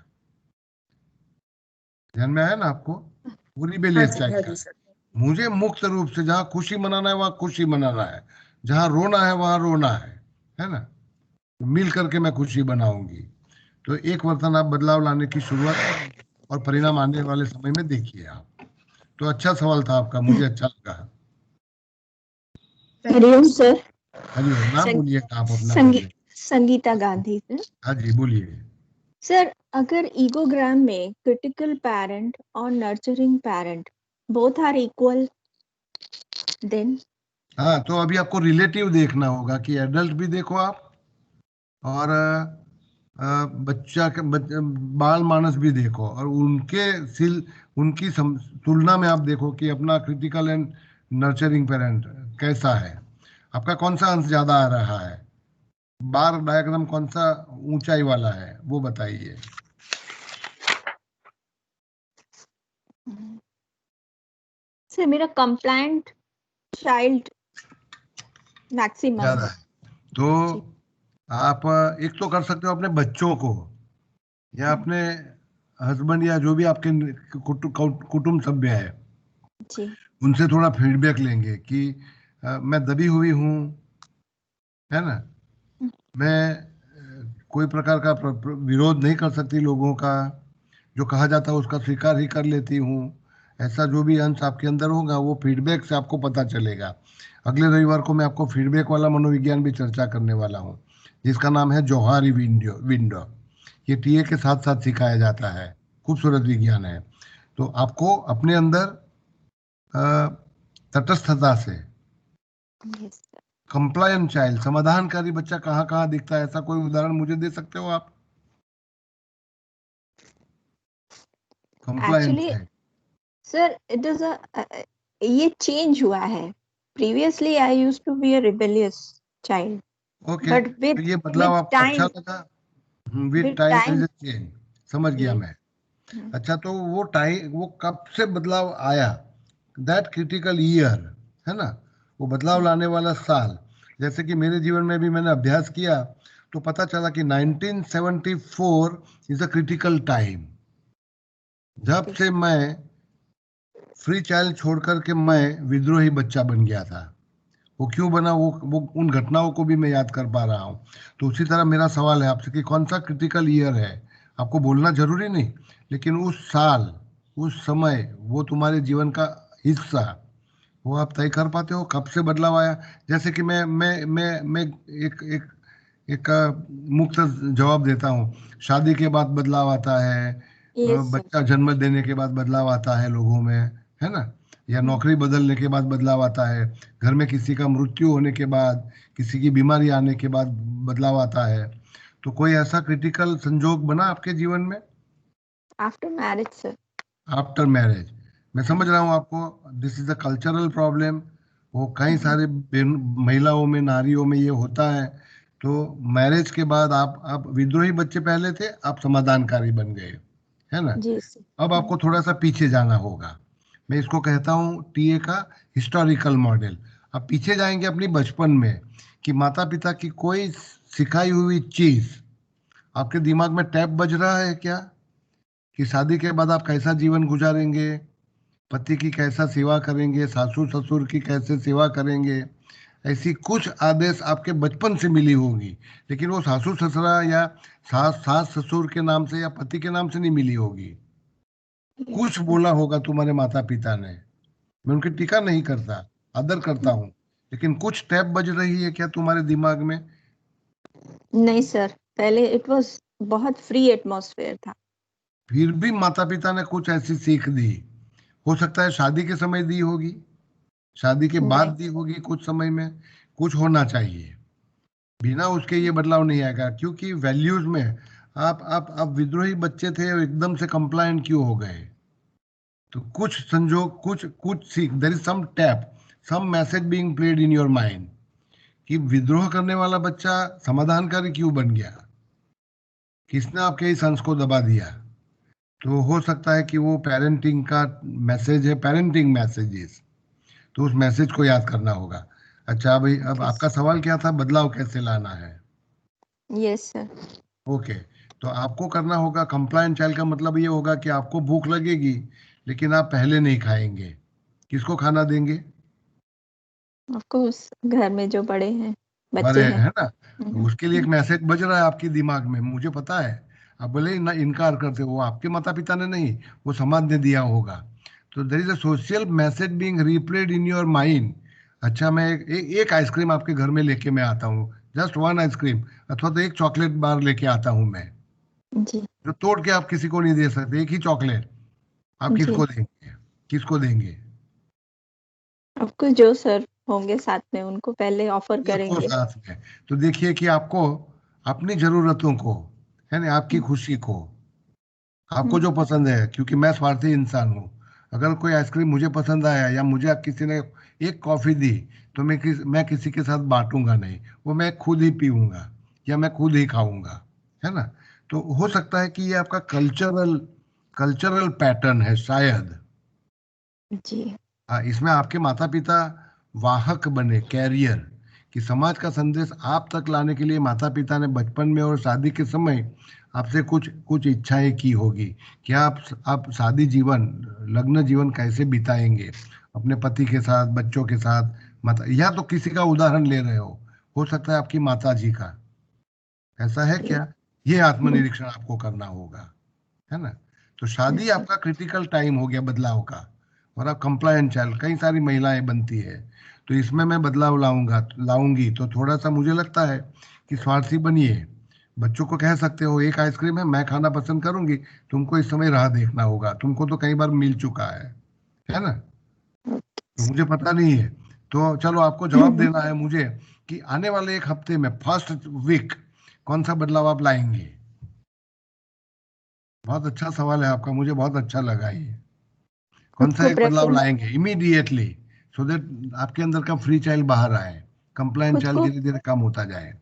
ध्यान में आया ना आपको, वो हाँ रिबेलियस जी, स्टाइल हाँ का। जी सर। मुझे मुक्त रूप से जहाँ खुशी मनाना है वहां खुशी मनाना है, जहाँ रोना है वहां रोना है ना। मिल करके मैं खुशी बनाऊंगी। तो एक वर्तन आप बदलाव लाने की शुरुआत करें और परिणाम आने वाले समय में देखिए आप। तो अच्छा सवाल था आपका, मुझे अच्छा लगा। हरिओम सर। हाँ जी, नाम संग- बोलिए आप अपना पहले। संगीता गांधी सर। हाँ जी बोलिए। सर, अगर ईगोग्राम में क्रिटिकल पेरेंट और nurturing parent both are equal, then? हाँ, तो अभी आपको रिलेटिव देखना होगा कि एडल्ट भी देखो आप और बच्चा के बाल मानस भी देखो और उनकी तुलना में आप देखो कि अपना क्रिटिकल एंड नर्चरिंग पेरेंट कैसा है, आपका कौन सा अंश ज्यादा आ रहा है, बार डायग्राम कौन सा ऊंचाई वाला है वो बताइए। सर, मेरा कंप्लायंट चाइल्ड मैक्सिमम ज्यादा है। है तो आप एक तो कर सकते हो अपने बच्चों को या अपने हस्बैंड या जो भी आपके कुटुंब सभ्य है जी उनसे थोड़ा फीडबैक लेंगे कि मैं दबी हुई हूँ, है ना, मैं कोई प्रकार का विरोध नहीं कर सकती लोगों का, जो कहा जाता है उसका स्वीकार ही कर लेती हूँ। ऐसा जो भी अंश आपके अंदर होगा वो फीडबैक से आपको पता चलेगा। अगले रविवार को मैं आपको फीडबैक वाला मनोविज्ञान भी चर्चा करने वाला हूँ, जिसका नाम है जौहरी विंडो विंडो। ये टीए के साथ साथ सिखाया जाता है, खूबसूरत विज्ञान है। तो आपको अपने अंदर तटस्थता से यस सर। कंप्लायंट चाइल्ड, समाधानकारी बच्चा कहाँ कहाँ दिखता है, ऐसा कोई उदाहरण मुझे दे सकते हो आप? Compliant actually child. Sir, it is ये चेंज हुआ है। Previously I used to be a rebellious child, okay, but तो ये बदलाव आपको अच्छा टाइम लगा? With with time time is change, समझ गया मैं। अच्छा, तो वो टाइम वो कब से बदलाव आया, दैट क्रिटिकल ईयर, है ना, वो बदलाव लाने वाला साल। जैसे कि मेरे जीवन में भी मैंने अभ्यास किया तो पता चला कि 1974 इज अ क्रिटिकल टाइम। जब से मैं फ्री चाइल्ड छोड़कर के मैं विद्रोही बच्चा बन गया था। वो क्यों बना, वो उन घटनाओं को भी मैं याद कर पा रहा हूँ। तो उसी तरह मेरा सवाल है आपसे कि कौन सा क्रिटिकल ईयर है, आपको बोलना जरूरी नहीं, लेकिन उस साल, उस समय, वो तुम्हारे जीवन का हिस्सा, वो आप तय कर पाते हो कब से बदलाव आया। जैसे कि मैं एक एक एक मुक्त जवाब देता हूँ। शादी के बाद बदलाव आता है, यस सर। बच्चा जन्म देने के बाद बदलाव आता है लोगों में, है ना, या नौकरी बदलने के बाद बदलाव आता है, घर में किसी का मृत्यु होने के बाद, किसी की बीमारी आने के बाद बदलाव आता है। तो कोई ऐसा क्रिटिकल संजोग बना आपके जीवन में? After marriage sir. After marriage, मैं समझ रहा हूँ आपको, this is a cultural problem. वो कई सारे महिलाओं में, नारियों में ये होता है। तो मैरिज के बाद आप विद्रोही बच्चे पहले थे, आप समाधानकारी बन गए, है ना। जी सर। अब आपको थोड़ा सा पीछे जाना होगा। मैं इसको कहता हूँ टीए का हिस्टोरिकल मॉडल। आप पीछे जाएंगे अपनी बचपन में कि माता पिता की कोई सिखाई हुई चीज आपके दिमाग में टैप बज रहा है क्या कि शादी के बाद आप कैसा जीवन गुजारेंगे, पति की कैसा सेवा करेंगे, सासू ससुर की कैसे सेवा करेंगे? ऐसी कुछ आदेश आपके बचपन से मिली होगी, लेकिन वो सासू ससुरा या सास ससुर के नाम से या पति के नाम से नहीं मिली होगी। कुछ बोला होगा तुम्हारे माता पिता ने। मैं उनकी टीका नहीं करता, आदर करता हूँ, लेकिन कुछ टैप बज रही है क्या तुम्हारे दिमाग में? नहीं सर, पहले इट वाज बहुत फ्री एटमॉस्फेयर था। फिर भी माता पिता ने कुछ ऐसी सीख दी, हो सकता है शादी के समय दी होगी, शादी के बाद नहीं दी होगी, कुछ समय में कुछ होना चाहिए। बिना उसके ये बदलाव नहीं आएगा, क्योंकि वैल्यूज में आप विद्रोही बच्चे थे और एकदम से कंप्लायंट क्यों हो गए? तो कुछ संजोग, कुछ कुछ सीख, there is some tape, some message being played in your mind कि विद्रोह करने वाला बच्चा समाधानकारी क्यों बन गया, किसने आपके इस अंश को दबा दिया? तो हो सकता है कि वो पेरेंटिंग का मैसेज है, पेरेंटिंग मैसेजेस, तो उस मैसेज को याद करना होगा। अच्छा भाई, अब आपका सवाल क्या था, बदलाव कैसे लाना है? Yes sir. ओके, तो आपको करना होगा, कंप्लायंट चाइल्ड का मतलब ये होगा कि आपको भूख लगेगी लेकिन आप पहले नहीं खाएंगे, किसको खाना देंगे? ऑफ कोर्स घर में जो बड़े हैं, बड़े बच्चे हैं। है ना, तो उसके लिए एक मैसेज बज रहा है आपके दिमाग में, मुझे पता है। आप भले ही ना इनकार करते हो, वो आपके माता पिता ने नहीं, वो समाज ने दिया होगा। तो there is a social message being replayed in your mind. अच्छा, मैं एक आइसक्रीम आपके घर में लेके मैं आता हूँ, जस्ट वन आइसक्रीम, अथवा तो एक चॉकलेट बार लेके आता हूँ मैं, जी जो तोड़ के आप किसी को नहीं दे सकते, एक ही चॉकलेट, आप जी। किसको देंगे? किसको देंगे? आपको जो सर होंगे साथ में उनको पहले ऑफर उसको करेंगे। साथ में, तो देखिए कि आपको अपनी जरूरतों को, है ना, आपकी खुशी को, आपको जो पसंद है, क्योंकि मैं स्वार्थी इंसान हूँ, अगर कोई आइसक्रीम मुझे पसंद आया या मुझे किसी ने एक कॉफी दी, तो मैं किसी के साथ बांटूंगा नहीं, वो मैं खुद ही पीऊंगा या मैं खुद ही खाऊंगा, है ना? तो हो सकता है कि ये आपका कल्चरल कल्चरल पैटर्न है शायद। जी हाँ, इसमें आपके माता पिता वाहक बने, कैरियर, कि समाज का संदेश आप तक लाने के लिए माता पिता ने बचपन में और शादी के समय आपसे कुछ कुछ इच्छाएं की होगी कि आप शादी जीवन, लग्न जीवन कैसे बिताएंगे अपने पति के साथ, बच्चों के साथ, माता, या तो किसी का उदाहरण ले रहे हो सकता है आपकी माता जी का, ऐसा है क्या? ये आत्मनिरीक्षण आपको करना होगा, है ना? तो शादी सर। आपका क्रिटिकल टाइम हो गया बदलाव का, और आप कंप्लायंट चाइल्ड, कई सारी महिलाएं बनती है, तो इसमें मैं बदलाव लाऊंगी, तो थोड़ा सा मुझे लगता है कि स्वार्थी बनिए। बच्चों को कह सकते हो एक आइसक्रीम है, मैं खाना पसंद करूंगी, तुमको इस समय राह देखना होगा, तुमको तो कई बार मिल चुका है ना? तो मुझे पता नहीं है, तो चलो आपको जवाब देना है मुझे कि आने वाले एक हफ्ते में फर्स्ट वीक कौन सा बदलाव आप लाएंगे? बहुत अच्छा सवाल है आपका, मुझे बहुत अच्छा लगा ये। कौन खुद सा को एक बदलाव प्रेफरेंस लाएंगे इमीडिएटली, सो दैट आपके अंदर का फ्री चाइल्ड बाहर आए, कंप्लायंट खुद चाइल्ड को धीरे धीरे कम होता जाए?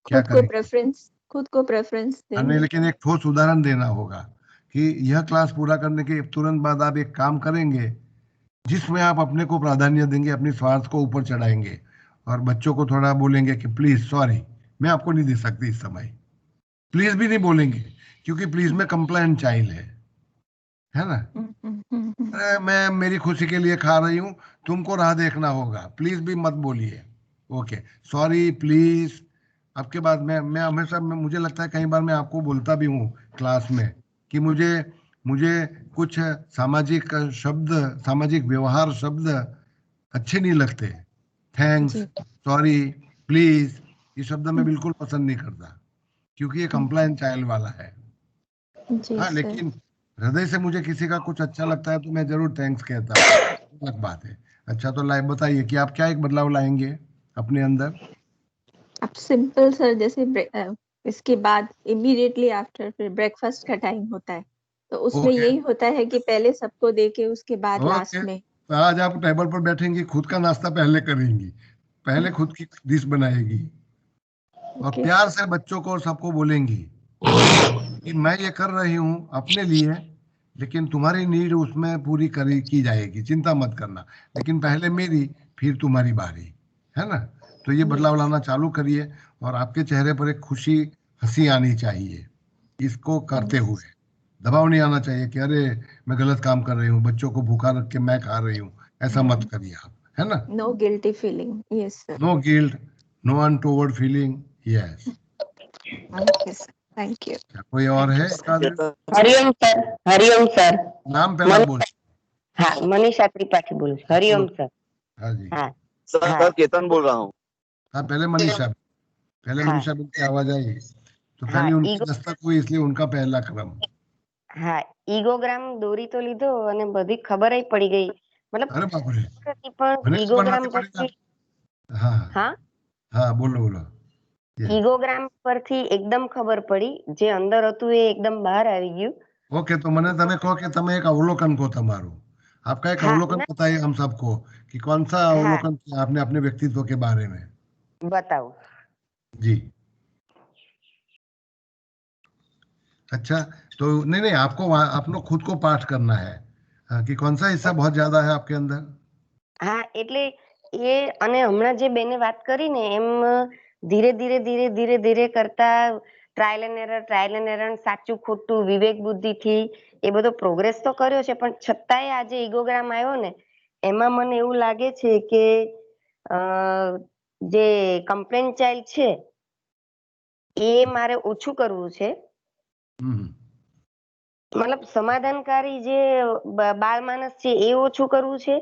क्या खुद को करेंगे? प्रेफरेंस खुद को प्रेफरेंस हमें देंगे। लेकिन एक ठोस उदाहरण देना होगा कि यह क्लास पूरा करने के तुरंत बाद आप एक काम करेंगे जिसमें आप अपने को प्राधान्य देंगे, अपनी स्वार्थ को ऊपर चढ़ाएंगे, और बच्चों को थोड़ा बोलेंगे कि प्लीज सॉरी, मैं आपको नहीं दे सकती इस समय, प्लीज भी नहीं बोलेंगे, क्योंकि प्लीज में कंप्लायंट चाइल्ड है ना? अरे मैं मेरी खुशी के लिए खा रही हूँ, तुमको राह देखना होगा, प्लीज भी मत बोलिए, ओके, सॉरी, प्लीज। आपके बाद मैं हमेशा मुझे लगता है कई बार मैं आपको बोलता भी हूँ क्लास में कि मुझे मुझे कुछ सामाजिक शब्द, सामाजिक व्यवहार शब्द अच्छे नहीं लगते। थैंक्स, जी सॉरी, प्लीज, ये शब्द मैं बिल्कुल पसंद नहीं करता, क्योंकि ये कंप्लायंट चाइल्ड वाला है। जी हाँ, सर। लेकिन हृदय से मुझे किसी का कुछ अच्छा लगता है तो मैं जरूर थैंक्स कहता हूँ, अलग बात है। अच्छा, तो बताइए कि आप क्या एक बदलाव लाएंगे अपने अंदर? अब सिंपल सर, जैसे इसके बाद इमीडिएटली आफ्टर फिर ब्रेकफास्ट का टाइम होता है, तो उसमें ओके, यही होता है कि पहले सबको दे के उसके बाद ओके, लास्ट में। तो आज आप टेबल पर बैठेंगी, खुद का नाश्ता पहले करेंगी, पहले खुद की डिश बनाएगी, और ओके प्यार से बच्चों को और सबको बोलेंगी कि मैं ये कर रही हूँ अपने लिए, लेकिन तुम्हारी नीड उसमें पूरी करी की जाएगी, चिंता मत करना, लेकिन पहले मेरी, फिर तुम्हारी बारी, है ना? तो ये बदलाव यस। लाना चालू करिए, और आपके चेहरे पर एक खुशी, हंसी आनी चाहिए। इसको करते हुए दबाव नहीं आना चाहिए कि अरे मैं गलत काम कर रही हूँ, बच्चों को भूखा रख के मैं खा रही हूँ, ऐसा मत करिए आप, है ना? No guilty feeling. Yes, sir. No guilt, no untoward feeling, yes. Okay, sir. Thank you. क्या कोई और है इसका हरिओम सर, हरिओम सर। नाम पहला बोल? हाँ, मनीषा त्रिपाठी बोल। हरिओम सर। हाँ जी, हाँ सर केतन बोल रहा हूँ। हाँ पहले मनीषा, पहले हाँ। मनीषा की आवाज आई तो हाँ, पहले उनकी ईगो दस्तक हुई, इसलिए उनका पहला क्रम। હા ઈગોગ્રામ દોરી તો લીધો અને બધી ખબર પડી ગઈ, મતલબ अरे बाप रे, પણ મને ખબર ઈગોગ્રામ નથી પડી. પરથી हाँ હા हाँ बोलो बोलो। Yes. ઈગોગ્રામ પરથી એકદમ ખબર પડી, જે અંદર હતું એ એકદમ બહાર આવી ગયું। ओके, तो मैंने तने कहो कि તમે એક अवलोकन को તમારું, आपका एक हाँ, अवलोकन ना- बताइए हम सबको कि कौन सा हाँ। अवलोकन किया आपने अपने व्यक्तित्व के बारे में। बताओ। जी, अच्छा, तो नहीं नहीं आपको आपको खुद को पाठ करना है, हाँ, कि कौन सा हिस्सा बहुत ज्यादा है आपके अंदर। હા, એટલે એ અને હમણાં જે બેને વાત કરી ને એમ ધીરે ધીરે ધીરે ધીરે ધીરે કરતા ટ્રાયલ એન્ડ એરર સાચું ખોટું વિવેક બુદ્ધિથી એ બધો પ્રોગ્રેસ તો કર્યો છે, પણ છતાંય આજે ઈગોગ્રામ આવ્યો ને એમાં મને એવું લાગે છે કે જે કમ્પ્લેન ચાઇલ્ડ છે એ મારે ઓછું કરવું છે। हम्म, મતલબ સમાધાનકારી જે બાળ માનસ છે એ ઓછું કરવું છે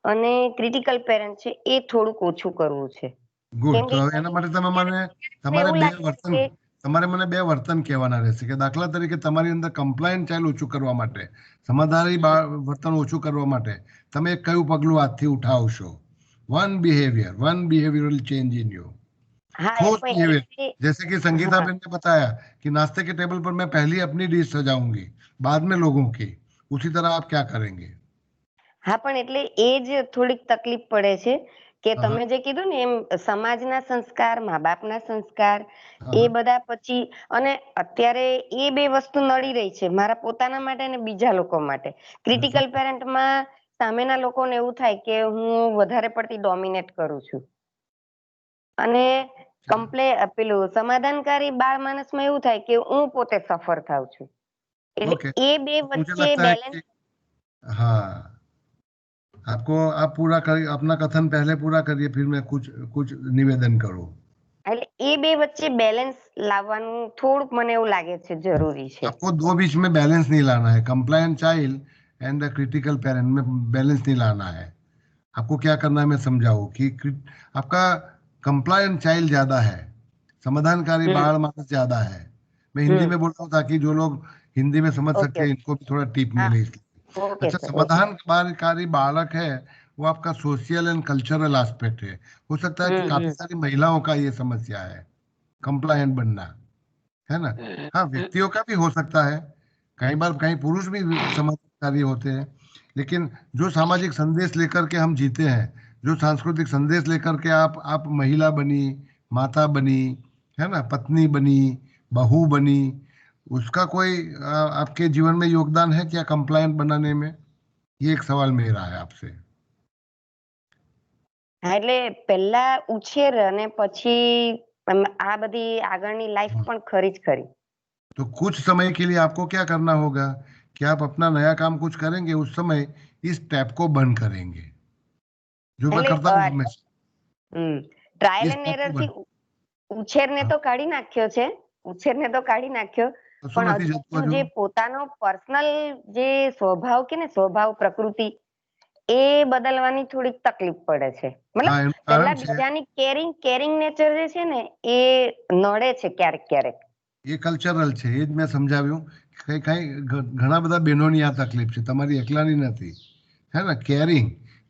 અને ક્રિટિકલ પેરેન્ટ છે એ થોડુંક ઓછું કરવું છે। ગુડ, કેમ તો કે હવે એના માટે તમે મને તમારે એવું બે લાગે વર્તન, કે તમારે મને બે વર્તન કહેવાના રહેશે કે દાખલા તરીકે તમારી અંદર કમ્પ્લાયન્ટ ચાઇલ્ડ ઓછું કરવા માટે, સમાધાની વર્તન ઓછું કરવા માટે તમે કયું પગલું આજથી ઉઠાવશો? One behavioural change in you, હા ठोस પણ बिहेवियर, એટલે जैसे कि संगीता हाँ। बहन ने बताया कि नाश्ते के टेबल पर मैं पहली अपनी डिश सजाऊंगी, बाद में लोगों की, उसी तरह आप क्या करेंगे? હા પણ એટલે એ જ થોડીક તકલીફ પડે છે કે हाँ, તમે જે કીધું ને એમ સમાજના સંસ્કાર, મા બાપના સંસ્કાર हाँ, એ બધા પછી, અને અત્યારે એ બે વસ્તુ નડી રહી છે મારા પોતાના માટે અને બીજા લોકો માટે। ક્રિટિકલ પેરેન્ટમાં સામેના લોકોને એવું થાય કે હું વધારે પડતી ડોમિનેટ કરું છું, અને પેલું સમાધાનકારી બાળ માનસમાં એવું થાય કે હું પોતે સફર થાઉં છું। એટલે ओके, એ બે तो मुझे વચ્ચે लगता है બેલેન્સ। कि हाँ, आपको आप पूरा कर अपना कथन पहले पूरा करिए, फिर मैं कुछ कुछ निवेदन करूं। એટલે એ બે વચ્ચે બેલેન્સ લાવવાનું થોડુંક મને એવું લાગે છે જરૂરી છે। आपको दो बीच में बैलेंस नहीं लाना है, compliant child and the critical parent में बैलेंस नहीं लाना है। आपको क्या करना है मैं समझाऊं कि आपका कंप्लायंट चाइल्ड ज्यादा है, समाधानकारी बाल मानस ज्यादा है। मैं हिंदी में बोल रहा हूँ ताकि जो लोग हिंदी में समझ ओके सके, इनको भी थोड़ा टिप हाँ मिले इसलिए। ओके अच्छा, सर ओके समाधानकारी बालक है वो आपका सोशल एंड कल्चरल एस्पेक्ट है। हो सकता है कि काफी सारी महिलाओं का ये समस्या है कंप्लायंट बनना, है ना? हाँ, व्यक्तियों का भी हो सकता है, कई बार कई पुरुष भी समाजकारी होते हैं, लेकिन जो सामाजिक संदेश लेकर के हम जीते हैं, जो सांस्कृतिक संदेश लेकर के आप महिला बनी, माता बनी, है ना, पत्नी बनी, बहू बनी, उसका कोई आपके जीवन में योगदान है क्या कंप्लायंट बनाने में? ये एक सवाल मेरा है आपसे। હા એટલે પહેલા ઉછેર અને પછી આ બધી આગળની લાઈફ પણ ખરી જ ખરી। तो कुछ समय के लिए आपको क्या करना होगा कि आप अपना नया काम कुछ करेंगे, उस समय इस टैप को बंद करेंगे, जो मैं એટલે करता हूँ हमेशा। ટ્રાયલ इस એન્ડ टैप એરર को થી बंद, ઉછેરને તો કાઢી નાખ્યો છે, ઉછેરને તો કાઢી નાખ્યો, કશું પણ નથી હજુ જતું જે હજુ। પોતાનો પર્સનલ જે સ્વભાવ કે ને સ્વભાવ પ્રકૃતિ એ બદલવાની થોડીક તકલીફ પડે છે। મતલબ હા, એનું પહેલા કારણ છે બીજાની કેરિંગ નેચર જે છે ને એ નડે છે ક્યારેક ક્યારેક। એ કલ્ચરલ છે, એ જ મેં સમજાવ્યું કે કઈ ઘણા બધા બહેનોની આ તકલીફ છે, તમારી એકલાની નથી, હે ને?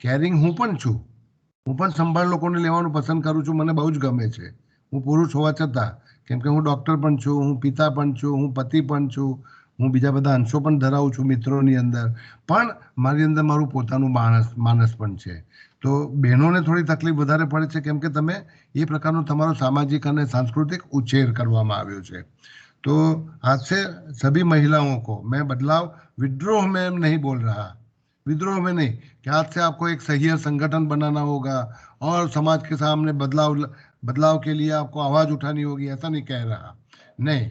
કેરિંગ હું પણ છું, હું પણ સંભાળ લોકોને લેવાનું પસંદ કરું છું, મને બહુ જ ગમે છે, હું પુરુષ હોવા છતાં, કેમ કે હું ડોક્ટર પણ છું, હું પિતા પણ છું, હું પતિ પણ છું, હું બીજા બધા અંશો પણ ધરાવું છું મિત્રોની અંદર, પણ મારી અંદર મારું પોતાનું માનસ પણ છે। તો બહેનોને થોડી તકલીફ વધારે પડે છે કેમ કે તમે એ પ્રકારનો તમારો સામાજિક અને सांस्कृतिक ઉછેર કરવામાં આવ્યો છે। तो आज से सभी महिलाओं को मैं बदलाव, विद्रोह में नहीं बोल रहा, विद्रोह में नहीं कि आज से आपको एक सही संगठन बनाना होगा और समाज के सामने बदलाव के लिए आपको आवाज उठानी होगी, ऐसा नहीं कह रहा। नहीं,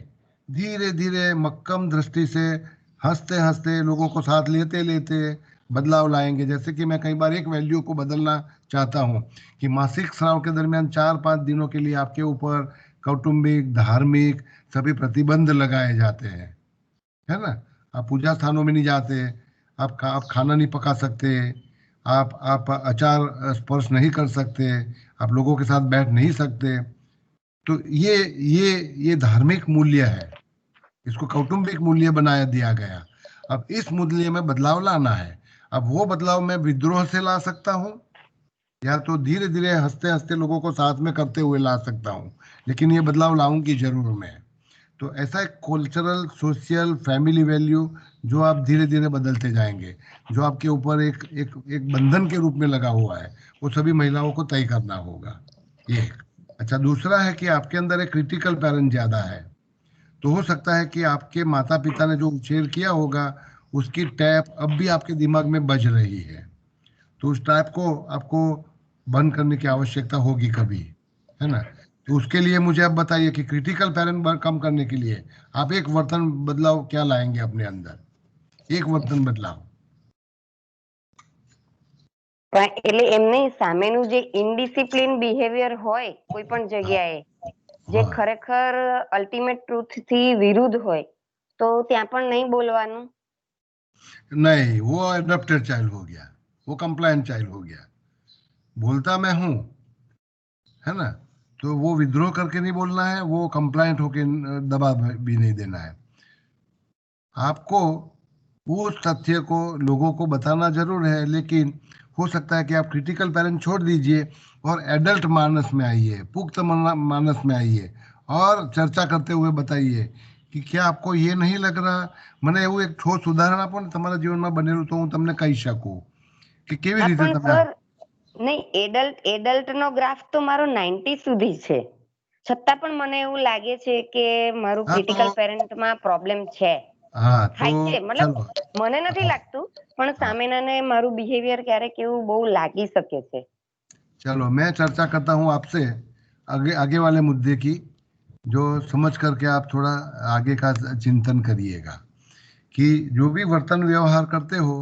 धीरे धीरे मक्कम दृष्टि से हंसते हंसते लोगों को साथ लेते लेते बदलाव लाएंगे। जैसे कि मैं कई बार एक वैल्यू को बदलना चाहता हूँ कि मासिक स्राव के दरमियान 4-5 दिनों के लिए आपके ऊपर कौटुंबिक, धार्मिक सभी प्रतिबंध लगाए जाते हैं, है ना। आप पूजा स्थानों में नहीं जाते, आप खाना नहीं पका सकते, आप अचार स्पर्श नहीं कर सकते, आप लोगों के साथ बैठ नहीं सकते। तो ये धार्मिक मूल्य है, इसको कौटुंबिक मूल्य बनाया दिया गया। अब इस मूल्य में बदलाव लाना है। अब वो बदलाव मैं विद्रोह से ला सकता हूँ, या तो धीरे धीरे हंसते हंसते लोगों को साथ में करते हुए ला सकता हूँ, लेकिन ये बदलाव लाऊंगी जरूर मैं। तो ऐसा एक कल्चरल, सोशल, फैमिली वैल्यू जो आप धीरे धीरे बदलते जाएंगे, जो आपके ऊपर एक एक एक बंधन के रूप में लगा हुआ है, वो सभी महिलाओं को तय करना होगा। ये अच्छा। दूसरा है कि आपके अंदर एक क्रिटिकल पेरेंट ज्यादा है, तो हो सकता है कि आपके माता पिता ने जो उछेर किया होगा उसकी टैप अब भी आपके दिमाग में बज रही है, तो उस टैप को आपको बंद करने की आवश्यकता होगी कभी, है ना। तो उसके लिए मुझे आप बताइए कि क्रिटिकल पेरेंट कम करने के लिए आप एक वर्तन बदलाव क्या लाएंगे अपने अंदर, एक वर्तन बदलाव। એટલે એમને સામેનું જે ઇનડિસિપ્લિન બિહેવિયર હોય કોઈ પણ જગ્યાએ, જે हाँ, ખરેખર અલ્ટિમેટ ટ્રુથ થી વિરુદ્ધ હોય, તો ત્યાં પણ નહીં બોલવાનું। नहीं, वो एडप्टेड चाइल्ड हो गया, वो कंप्लायंट चाइल्ड हो गया। बोलता मैं हूँ, है ना, तो वो विद्रोह करके नहीं बोलना है, वो कंप्लायंट होके दबाव भी नहीं देना है। आपको उस तथ्य को लोगों को बताना जरूर है, लेकिन हो सकता है कि आप क्रिटिकल पेरेंट छोड़ दीजिए और एडल्ट मानस में आइए, पुख्त मानस में आइए और चर्चा करते हुए बताइए कि क्या आपको ये नहीं लग रहा। મને એવું એક ઠોસ ઉદાહરણ આપો ને તમારા જીવનમાં બનેલું, તો હું તમને કહી શકું કે કેવી હા રીતે પણ તમે। સર નહીં, એડલ્ટ નો ગ્રાફ તો મારો 90 સુધી છે, છતાં પણ મને એવું લાગે છે કે મારું હા ક્રિટિકલ તો પેરેન્ટમાં પ્રોબ્લેમ છે। હા તો થાય છે, મતલબ ચલો, મને નથી લાગતું, પણ હા સામેનાને મારું બિહેવિયર ક્યારેક એવું બહુ લાગી શકે છે। चलो मैं चर्चा करता हूँ आपसे आगे आगे वाले मुद्दे की, जो समझ करके आप थोड़ा आगे का चिंतन करिएगा कि जो भी वर्तन व्यवहार करते हो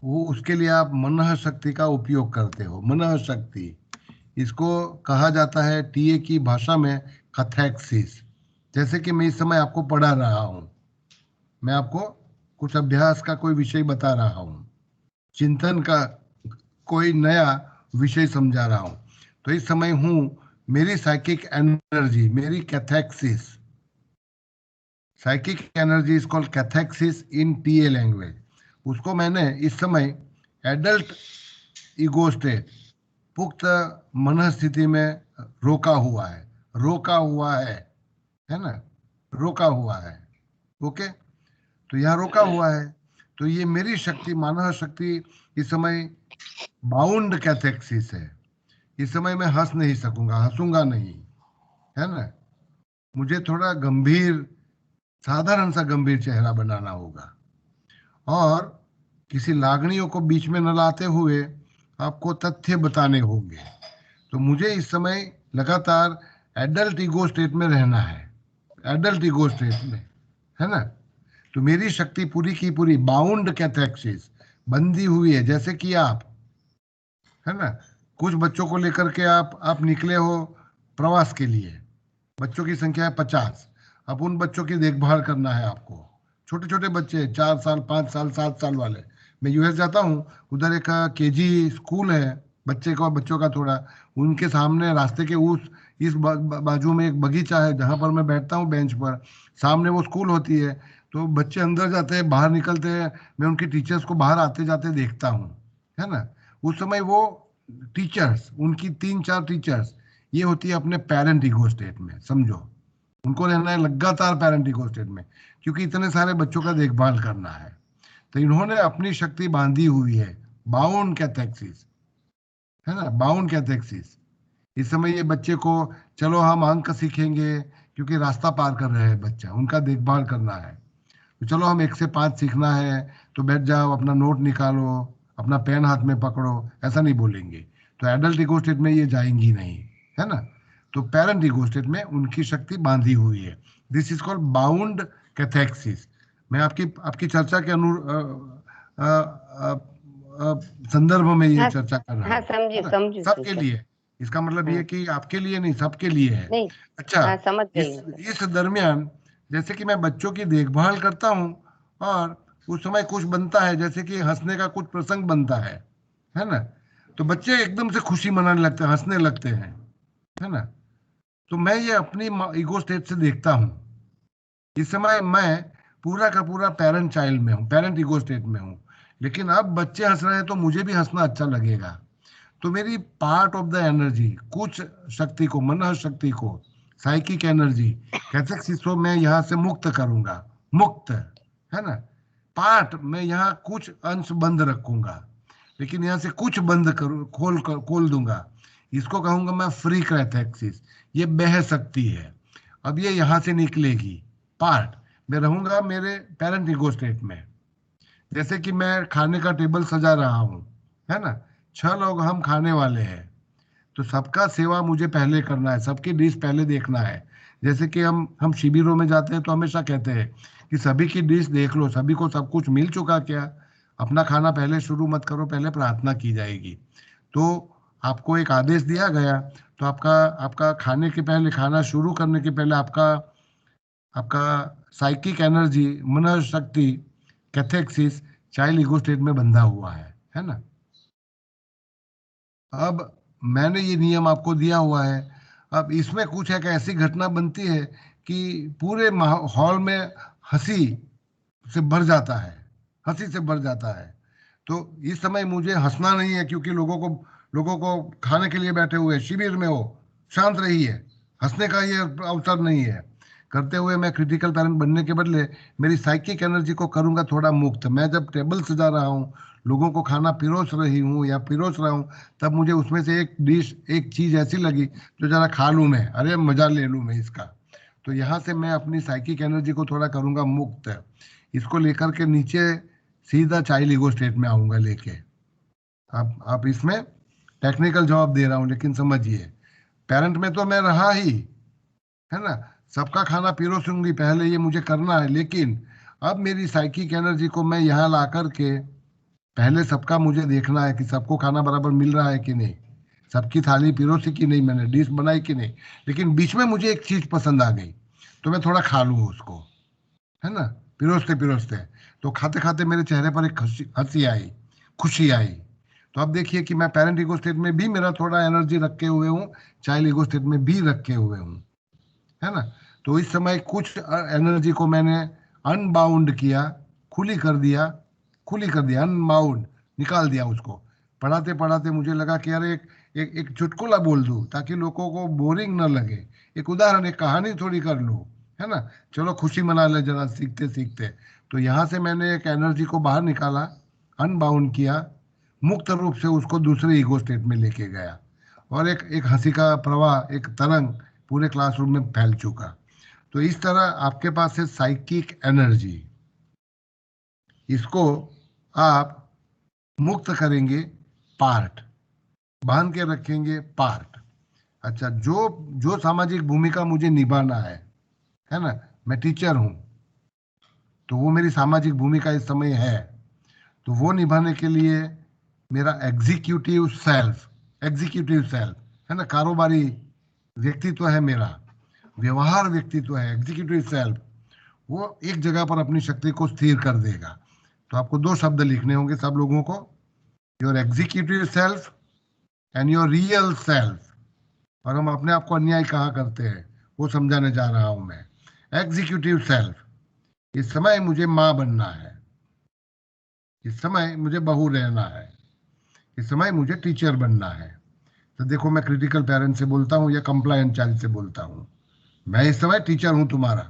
वो उसके लिए आप मनः शक्ति का उपयोग करते हो। मनः शक्ति, इसको कहा जाता है टीए की भाषा में कैथेक्सिस। जैसे कि मैं इस समय आपको पढ़ा रहा हूँ, मैं आपको कुछ अभ्यास का कोई विषय बता रहा हूँ, चिंतन का कोई नया विषय समझा रहा हूँ, तो इस समय हूँ मेरी साइकिक एनर्जी, मेरी cathexis, psychic energy is called cathexis in TA language. उसको मैंने इस समय एडल्ट ईगो स्टेट, पुख्त मन स्थिति में रोका हुआ है, रोका हुआ है ना, रोका हुआ है। ओके, तो यहाँ रोका हुआ है, तो ये मेरी शक्ति, मानव शक्ति इस समय बाउंड कैथेक्सिस है। इस समय मैं हंस नहीं सकूंगा, हंसूंगा नहीं, है ना। मुझे थोड़ा गंभीर, साधारण सा गंभीर चेहरा बनाना होगा और किसी लागणियों को बीच में न लाते हुए आपको तथ्य बताने होंगे। तो मुझे इस समय लगातार एडल्ट ईगो स्टेट में रहना है, एडल्ट ईगो स्टेट में, है ना। तो मेरी शक्ति पूरी की पूरी बाउंड कैथेक्सिस, बंधी हुई है। जैसे कि आप, है ना, कुछ बच्चों को लेकर के आप निकले हो प्रवास के लिए, बच्चों की संख्या है 50। अब उन बच्चों की देखभाल करना है आपको, छोटे छोटे बच्चे, 4 साल, 5 साल, 7 साल वाले। मैं यूएस जाता हूँ, उधर एक केजी स्कूल है बच्चों का थोड़ा, उनके सामने रास्ते के इस बाजू में एक बगीचा है जहाँ पर मैं बैठता हूँ बेंच पर, सामने वो स्कूल होती है। तो बच्चे अंदर जाते हैं, बाहर निकलते हैं, मैं उनके टीचर्स को बाहर आते जाते देखता हूँ, है ना। उस समय वो टीचर्स, उनकी 3-4 टीचर्स, ये होती है अपने पेरेंट ईगो स्टेट में, समझो। उनको रहना है लगातार पेरेंट ईगो स्टेट में, क्योंकि इतने सारे बच्चों का देखभाल करना है। तो इन्होंने अपनी शक्ति बांधी हुई है, बाउंड कैथेक्सिस, है ना, बाउंड कैथेक्सिस। इस समय ये बच्चे को, चलो हम अंक सीखेंगे क्योंकि रास्ता पार कर रहे हैं बच्चा, उनका देखभाल करना है, तो चलो हम 1 से 5 सीखना है, तो बैठ जाओ, अपना नोट निकालो, अपना पेन हाथ में पकड़ो, ऐसा नहीं बोलेंगे। तो एडल्ट ईगो स्टेट में ये जाएंगी नहीं, है ना। तो पेरेंट ईगो स्टेट में उनकी शक्ति बांधी हुई है, दिस इज कॉल्ड बाउंड कैथेक्सिस। मैं आपकी चर्चा के संदर्भ में ये हाँ, चर्चा कर रहा हाँ, हूँ, समझू है ना? समझू सबके सर। लिए, इसका मतलब ये हाँ, कि आपके लिए नहीं, सबके लिए है। नहीं, अच्छा, हाँ, समझ गई मैं सर। इस दरमियान जैसे कि मैं बच्चों की देखभाल करता हूँ और उस समय कुछ बनता है, जैसे कि हंसने का कुछ प्रसंग बनता है ना? तो बच्चे एकदम से खुशी मनाने लगते हैं, हंसने लगते हैं, है ना? तो मैं ये अपनी ईगो स्टेट से देखता हूँ। इस समय मैं पूरा का पूरा पेरेंट चाइल्ड में हूँ, पेरेंट ईगो स्टेट में हूँ, लेकिन अब बच्चे हंस रहे हैं तो मुझे भी हंसना अच्छा लगेगा। तो मेरी पार्ट ऑफ द एनर्जी, कुछ शक्ति को, मन शक्ति को, साइकिक एनर्जी, कैथेक्सिस को मैं यहाँ से मुक्त करूंगा, मुक्त, है ना? पार्ट मैं यहाँ कुछ अंश बंद रखूंगा, लेकिन यहाँ से कुछ बंद करूँ, खोल दूंगा। इसको कहूंगा मैं फ्री कैथेक्सिस। ये बह सकती है, अब ये यहाँ से निकलेगी। पार्ट मैं रहूंगा मेरे पेरेंट ईगो स्टेट में। जैसे कि मैं खाने का टेबल सजा रहा हूँ, है ना? 6 लोग हम खाने वाले हैं, तो सबका सेवा मुझे पहले करना है, सबकी डिश पहले देखना है। जैसे कि हम शिविरों में जाते हैं तो हमेशा कहते हैं कि सभी की डिश देख लो, सभी को सब कुछ मिल चुका क्या, अपना खाना पहले शुरू मत करो, पहले प्रार्थना की जाएगी। तो आपको एक आदेश दिया गया, तो आपका खाने के पहले, खाना शुरू करने के पहले आपका आपका साइकिक एनर्जी, मन शक्ति, कैथेक्सिस चाइल्ड ईगो स्टेट में बंधा हुआ है ना? अब मैंने ये नियम आपको दिया हुआ है। अब इसमें कुछ एक ऐसी घटना बनती है कि पूरे हॉल में हंसी से भर जाता है, हंसी से भर जाता है। तो इस समय मुझे हंसना नहीं है, क्योंकि लोगों को खाने के लिए बैठे हुए शिविर में हो, शांत रहिए, हंसने का ये अवसर नहीं है। करते हुए मैं क्रिटिकल पेरेंट बनने के बदले मेरी साइकिक एनर्जी को करूंगा थोड़ा मुक्त। मैं जब टेबल सजा रहा हूँ, लोगों को खाना पिरोस रही हूँ या पिरोस रहा हूँ, तब मुझे उसमें से एक डिश, एक चीज ऐसी लगी जो जरा खा लूँ मैं, अरे मजा ले लूँ मैं इसका। तो यहाँ से मैं अपनी साइकिक एनर्जी को थोड़ा करूंगा मुक्त, इसको लेकर के नीचे सीधा चाइल्ड ईगो स्टेट में आऊंगा लेके। आप इसमें टेक्निकल जवाब दे रहा हूँ, लेकिन समझिए, पेरेंट में तो मैं रहा ही, है ना? सबका खाना पिरोसूंगी पहले, ये मुझे करना है, लेकिन अब मेरी साइकिक एनर्जी को मैं यहाँ ला करके पहले सबका मुझे देखना है कि सबको खाना बराबर मिल रहा है कि नहीं, सबकी थाली पिरोसी कि नहीं, मैंने डिश बनाई कि नहीं, लेकिन बीच में मुझे एक चीज पसंद आ गई तो मैं थोड़ा खा लूँ उसको, है ना? पिरोसते पिरोसते तो खाते खाते मेरे चेहरे पर एक हंसी आई, खुशी आई। तो अब देखिए कि मैं पेरेंट ईगो स्टेट में भी मेरा थोड़ा एनर्जी रखे हुए हूँ, चाइल्ड ईगो स्टेट में भी रखे हुए हूँ, है ना? तो इस समय कुछ एनर्जी को मैंने अनबाउंड किया, खुली कर दिया, अनबाउंड निकाल दिया उसको। पढ़ाते पढ़ाते मुझे लगा कि यार एक चुटकुला बोल दूं ताकि लोगों को बोरिंग ना लगे, एक उदाहरण, एक कहानी थोड़ी कर लूं, है ना? चलो खुशी मना ले जरा सीखते सीखते। तो यहाँ से मैंने एक एनर्जी को बाहर निकाला, अनबाउंड किया, मुक्त रूप से उसको दूसरे ईगो स्टेट में लेके गया, और एक हंसी का प्रवाह, एक तरंग पूरे क्लासरूम में फैल चुका। तो इस तरह आपके पास है साइकिक एनर्जी, इसको आप मुक्त करेंगे, पार्ट बांध के रखेंगे, पार्ट। अच्छा, जो जो सामाजिक भूमिका मुझे निभाना है ना? मैं टीचर हूं, तो वो मेरी सामाजिक भूमिका इस समय है, तो वो निभाने के लिए मेरा एग्जीक्यूटिव सेल्फ है ना, कारोबारी व्यक्तित्व है मेरा, व्यवहार व्यक्तित्व है, एग्जीक्यूटिव सेल्फ, वो एक जगह पर अपनी शक्ति को स्थिर कर देगा। तो आपको 2 शब्द लिखने होंगे सब लोगों को, your executive self and your real self. और हम अपने आप को अन्याय कहाँ करते हैं वो समझाने जा रहा हूं मैं। एग्जीक्यूटिव सेल्फ, इस समय मुझे माँ बनना है, इस समय मुझे बहू रहना है, इस समय मुझे टीचर बनना है। तो देखो, मैं क्रिटिकल पेरेंट से बोलता हूँ या कंप्लायंट चाइल्ड से बोलता हूँ, मैं इस समय टीचर हूँ तुम्हारा,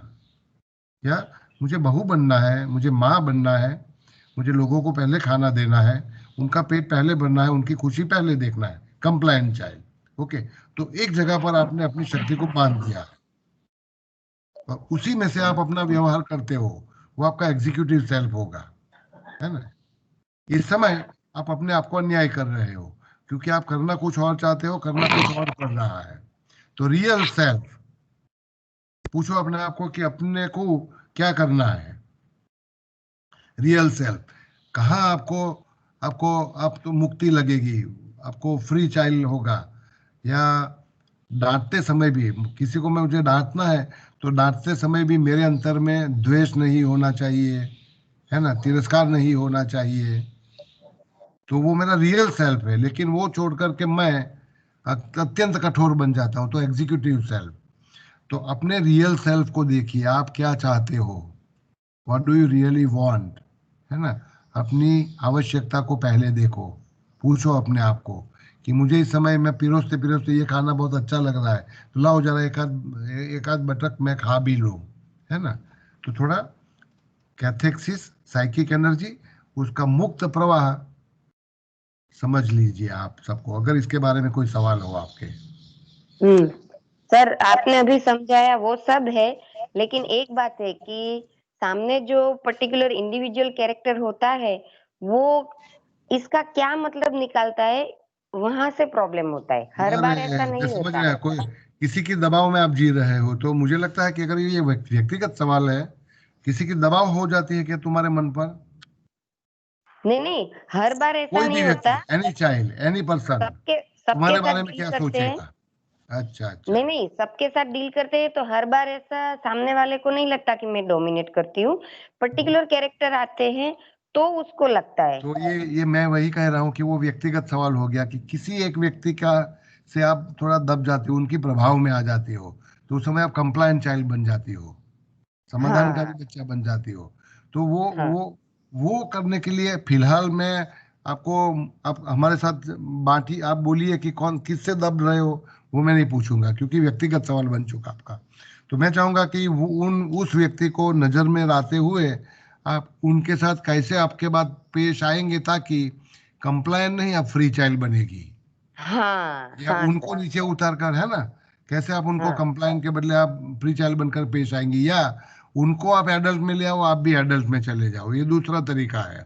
या मुझे बहू बनना है, मुझे माँ बनना है, मुझे लोगों को पहले खाना देना है, उनका पेट पहले भरना है, उनकी खुशी पहले देखना है, कंप्लायंट चाइल्ड। ओके, तो एक जगह पर आपने अपनी शक्ति को बांध दिया और उसी में से आप अपना व्यवहार करते हो, वो आपका एग्जीक्यूटिव सेल्फ होगा, है ना? इस समय आप अपने आप को अन्याय कर रहे हो, क्योंकि आप करना कुछ और चाहते हो, करना कुछ और कर रहा है। तो रियल सेल्फ, पूछो अपने आप को कि अपने को क्या करना है। रियल सेल्फ कहाँ आपको आपको आप तो मुक्ति लगेगी, आपको फ्री चाइल्ड होगा। या डांटते समय भी किसी को मुझे डांटना है तो डांटते समय भी मेरे अंतर में द्वेष नहीं होना चाहिए, है ना, तिरस्कार नहीं होना चाहिए। तो वो मेरा रियल सेल्फ है। लेकिन वो छोड़ करके मैं अत्यंत कठोर बन जाता हूँ, तो एग्जीक्यूटिव सेल्फ। तो अपने रियल सेल्फ को देखिए, आप क्या चाहते हो, what do you really want, है ना। अपनी आवश्यकता को पहले देखो, पूछो अपने आप को कि मुझे इस समय मैं पिरोसते पिरोसते ये खाना बहुत अच्छा लग रहा है, तो लाओ जरा एक आध बटक मैं खा भी लूं, है ना। तो थोड़ा कैथेक्सिस, साइकिक एनर्जी, उसका मुक्त प्रवाह समझ लीजिए आप सबको, अगर इसके बारे में कोई सवाल हो आपके। सर आपने अभी समझाया वो सब है, लेकिन एक बात है कि सामने जो पर्टिकुलर इंडिविजुअल कैरेक्टर होता है वो इसका क्या मतलब निकालता है, वहां से प्रॉब्लम होता है। हर बार ऐसा मैं नहीं समझ होता गया, है। कोई किसी के दबाव में आप जी रहे हो, तो मुझे लगता है कि अगर ये व्यक्तिगत सवाल है, किसी की दबाव हो जाती है क्या तुम्हारे मन पर? नहीं नहीं, हर बार ऐसा कोई भी नहीं व्यक्ति, होता। एनी चाइल्ड, एनी पर्सन सबके सबके तुम्हारे साथ बारे में डील क्या करते हैं। सोचेगा? अच्छा अच्छा। नहीं नहीं, सबके साथ डील करते हैं तो हर बार ऐसा सामने वाले को नहीं लगता कि मैं डोमिनेट करती हूँ। पर्टिकुलर कैरेक्टर आते हैं तो उसको लगता है। तो ये मैं वही कह रहा हूँ कि वो व्यक्तिगत सवाल हो गया कि किसी एक व्यक्ति का से आप थोड़ा दब जाते हो, उनकी प्रभाव में आ जाती हो, तो उस समय आप कंप्लायंट चाइल्ड बन जाती हो, समाधानकारी हाँ बच्चा बन जाती हो। तो वो हाँ वो वो करने के लिए फिलहाल मैं आपको, आप हमारे साथ बाकी आप बोलिए कि कौन किससे दब रहे हो, वो मैं नहीं पूछूंगा क्योंकि व्यक्तिगत सवाल बन चुका आपका। तो मैं चाहूंगा कि उस व्यक्ति को नजर में लाते हुए आप उनके साथ कैसे आपके बाद पेश आएंगे ताकि कंप्लायंट नहीं, आप फ्री चाइल्ड बनेगी। हाँ या हाँ उनको सर। नीचे उतार कर, है ना, कैसे आप उनको हाँ कंप्लायंट के बदले आप फ्री चाइल्ड बनकर पेश आएंगी, या उनको आप एडल्ट में ले आओ, आप भी एडल्ट में चले जाओ, ये दूसरा तरीका है।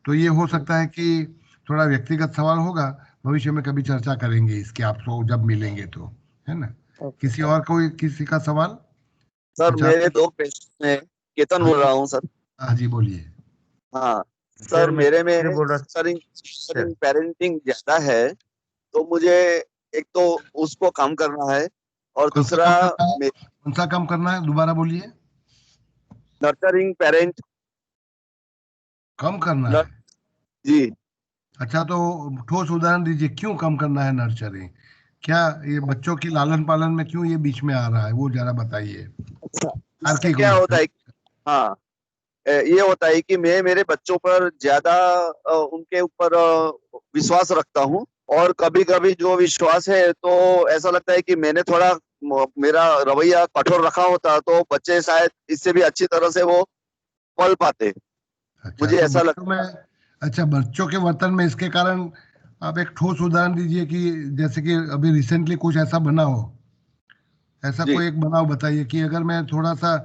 तो ये हो सकता है कि थोड़ा व्यक्तिगत सवाल होगा, भविष्य में कभी चर्चा करेंगे इसकी, आपको जब मिलेंगे तो, है ना। ओके किसी सर। और कोई किसी का सवाल सर विचार? मेरे दो क्वेश्चन है। केतन हाँ बोल रहा हूँ सर। हाँ जी बोलिए। हाँ सर सर, मेरे में मैं बोल रहा नर्चरिंग पेरेंटिंग ज्यादा है, तो मुझे एक तो उसको कम करना है, और कौन सा दूसरा काम करना है? कौन सा काम करना है, दोबारा बोलिए। Nurturing parent. कम करना है। जी अच्छा, तो ठोस उदाहरण दीजिए, क्यों कम करना है नर्चरिंग? क्या ये बच्चों की लालन पालन में क्यों ये बीच में आ रहा है, वो जरा बताइए अच्छा, इससे तार्किक क्या रूप होता से। है हाँ, ये होता है कि मैं मेरे बच्चों पर ज्यादा उनके ऊपर विश्वास रखता हूँ, और कभी कभी जो विश्वास है तो ऐसा लगता है कि मैंने थोड़ा मेरा रवैया कठोर रखा होता तो बच्चे शायद इससे भी अच्छी तरह से वो पल पाते। अच्छा, मुझे तो ऐसा बच्चों लगता में, अच्छा बच्चों के वर्तन में इसके कारण आप एक ठोस उदाहरण दीजिए कि जैसे कि अभी रिसेंटली कुछ ऐसा बना हो, ऐसा है। जी कोई एक बनाव बताइए कि अगर मैं थोड़ा सा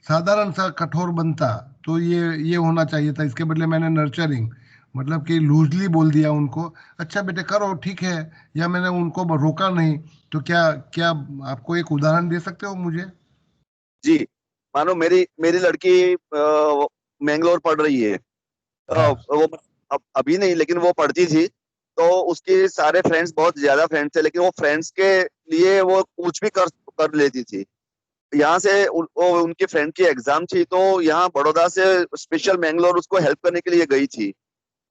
साधारण सा कठोर बनता तो ये होना चाहिए था, इसके बदले मैंने नर्चरिंग, मतलब कि लूजली बोल दिया उनको, अच्छा बेटे करो ठीक है, या मैंने उनको रोका नहीं। तो क्या क्या आपको एक उदाहरण दे सकते हो मुझे? जी, मानो मेरी मेरी लड़की मैंगलोर पढ़ रही है। हाँ वो अभी नहीं, लेकिन वो पढ़ती थी, तो उसके सारे फ्रेंड्स, बहुत ज्यादा फ्रेंड्स थे, लेकिन वो फ्रेंड्स के लिए वो कुछ भी कर कर लेती थी। यहाँ से उनके फ्रेंड की एग्जाम थी, तो यहाँ बड़ौदा से स्पेशल मैंगलोर उसको हेल्प करने के लिए गई थी।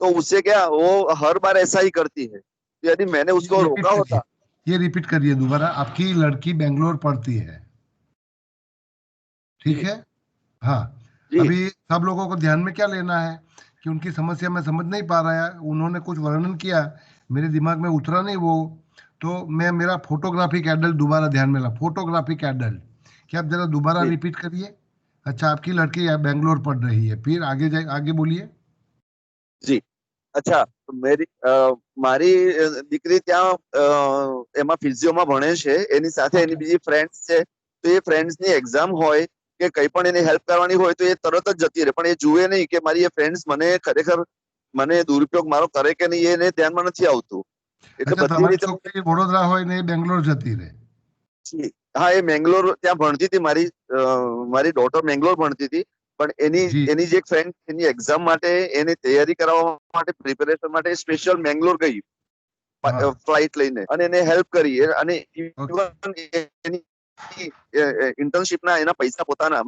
तो उससे क्या, वो हर बार ऐसा ही करती है। यदि मैंने ये उसको रिपीट रोका करिए, होता। ये रिपीट करिए दोबारा, आपकी लड़की बेंगलोर पढ़ती है, ठीक जी है। हाँ। जी अभी सब लोगों को ध्यान में क्या लेना है कि उनकी समस्या मैं समझ नहीं पा रहा है, उन्होंने कुछ वर्णन किया, मेरे दिमाग में उतरा नहीं वो, तो मैं मेरा फोटोग्राफिक एडल्ट दोबारा ध्यान में ला, फोटोग्राफिक एडल्ट, क्या आप जरा दोबारा जी रिपीट करिए। अच्छा, आपकी लड़की बेंगलोर पढ़ रही है, फिर आगे जाए, आगे बोलिए। जी। अच्छा, મારી દીકરી ત્યાં એમાં ફિઝિયોમાં ભણે છે, એની સાથે એની ओके। બીજી ફ્રેન્ડ્સ છે, તો એ ફ્રેન્ડ્સની એક્ઝામ હોય કે કંઈ પણ એને હેલ્પ કરવાની હોય તો એ તરત જ જતી રહે, પણ એ જુએ નહીં કે મારી એ ફ્રેન્ડ્સ મને ખરેખર મને દુરુપયોગ મારો કરે કે નહીં, એને ધ્યાનમાં નથી આવતું. એટલે अच्छा, બધી તમારી રીતે છોકરી વડોદરા હોય ને એ બેંગ્લોર જતી રહે? હા, એ મેંગ્લોર ત્યાં ભણતી હતી. મારી ડોટર મેંગ્લોર ભણતી હતી, પણ જી એની જે એક ફ્રેન્ડ એની એક્ઝામ માટે એને તૈયારી કરાવવા માટે પ્રિપેરેશન માટે સ્પેશિયલ મેંગ્લોર ગઈ હા ફ્લાઇટ લઈને અને એને હેલ્પ કરી. અને ઓકે ઇવન એની ઇન્ટર્નશિપના એના પૈસા પોતાના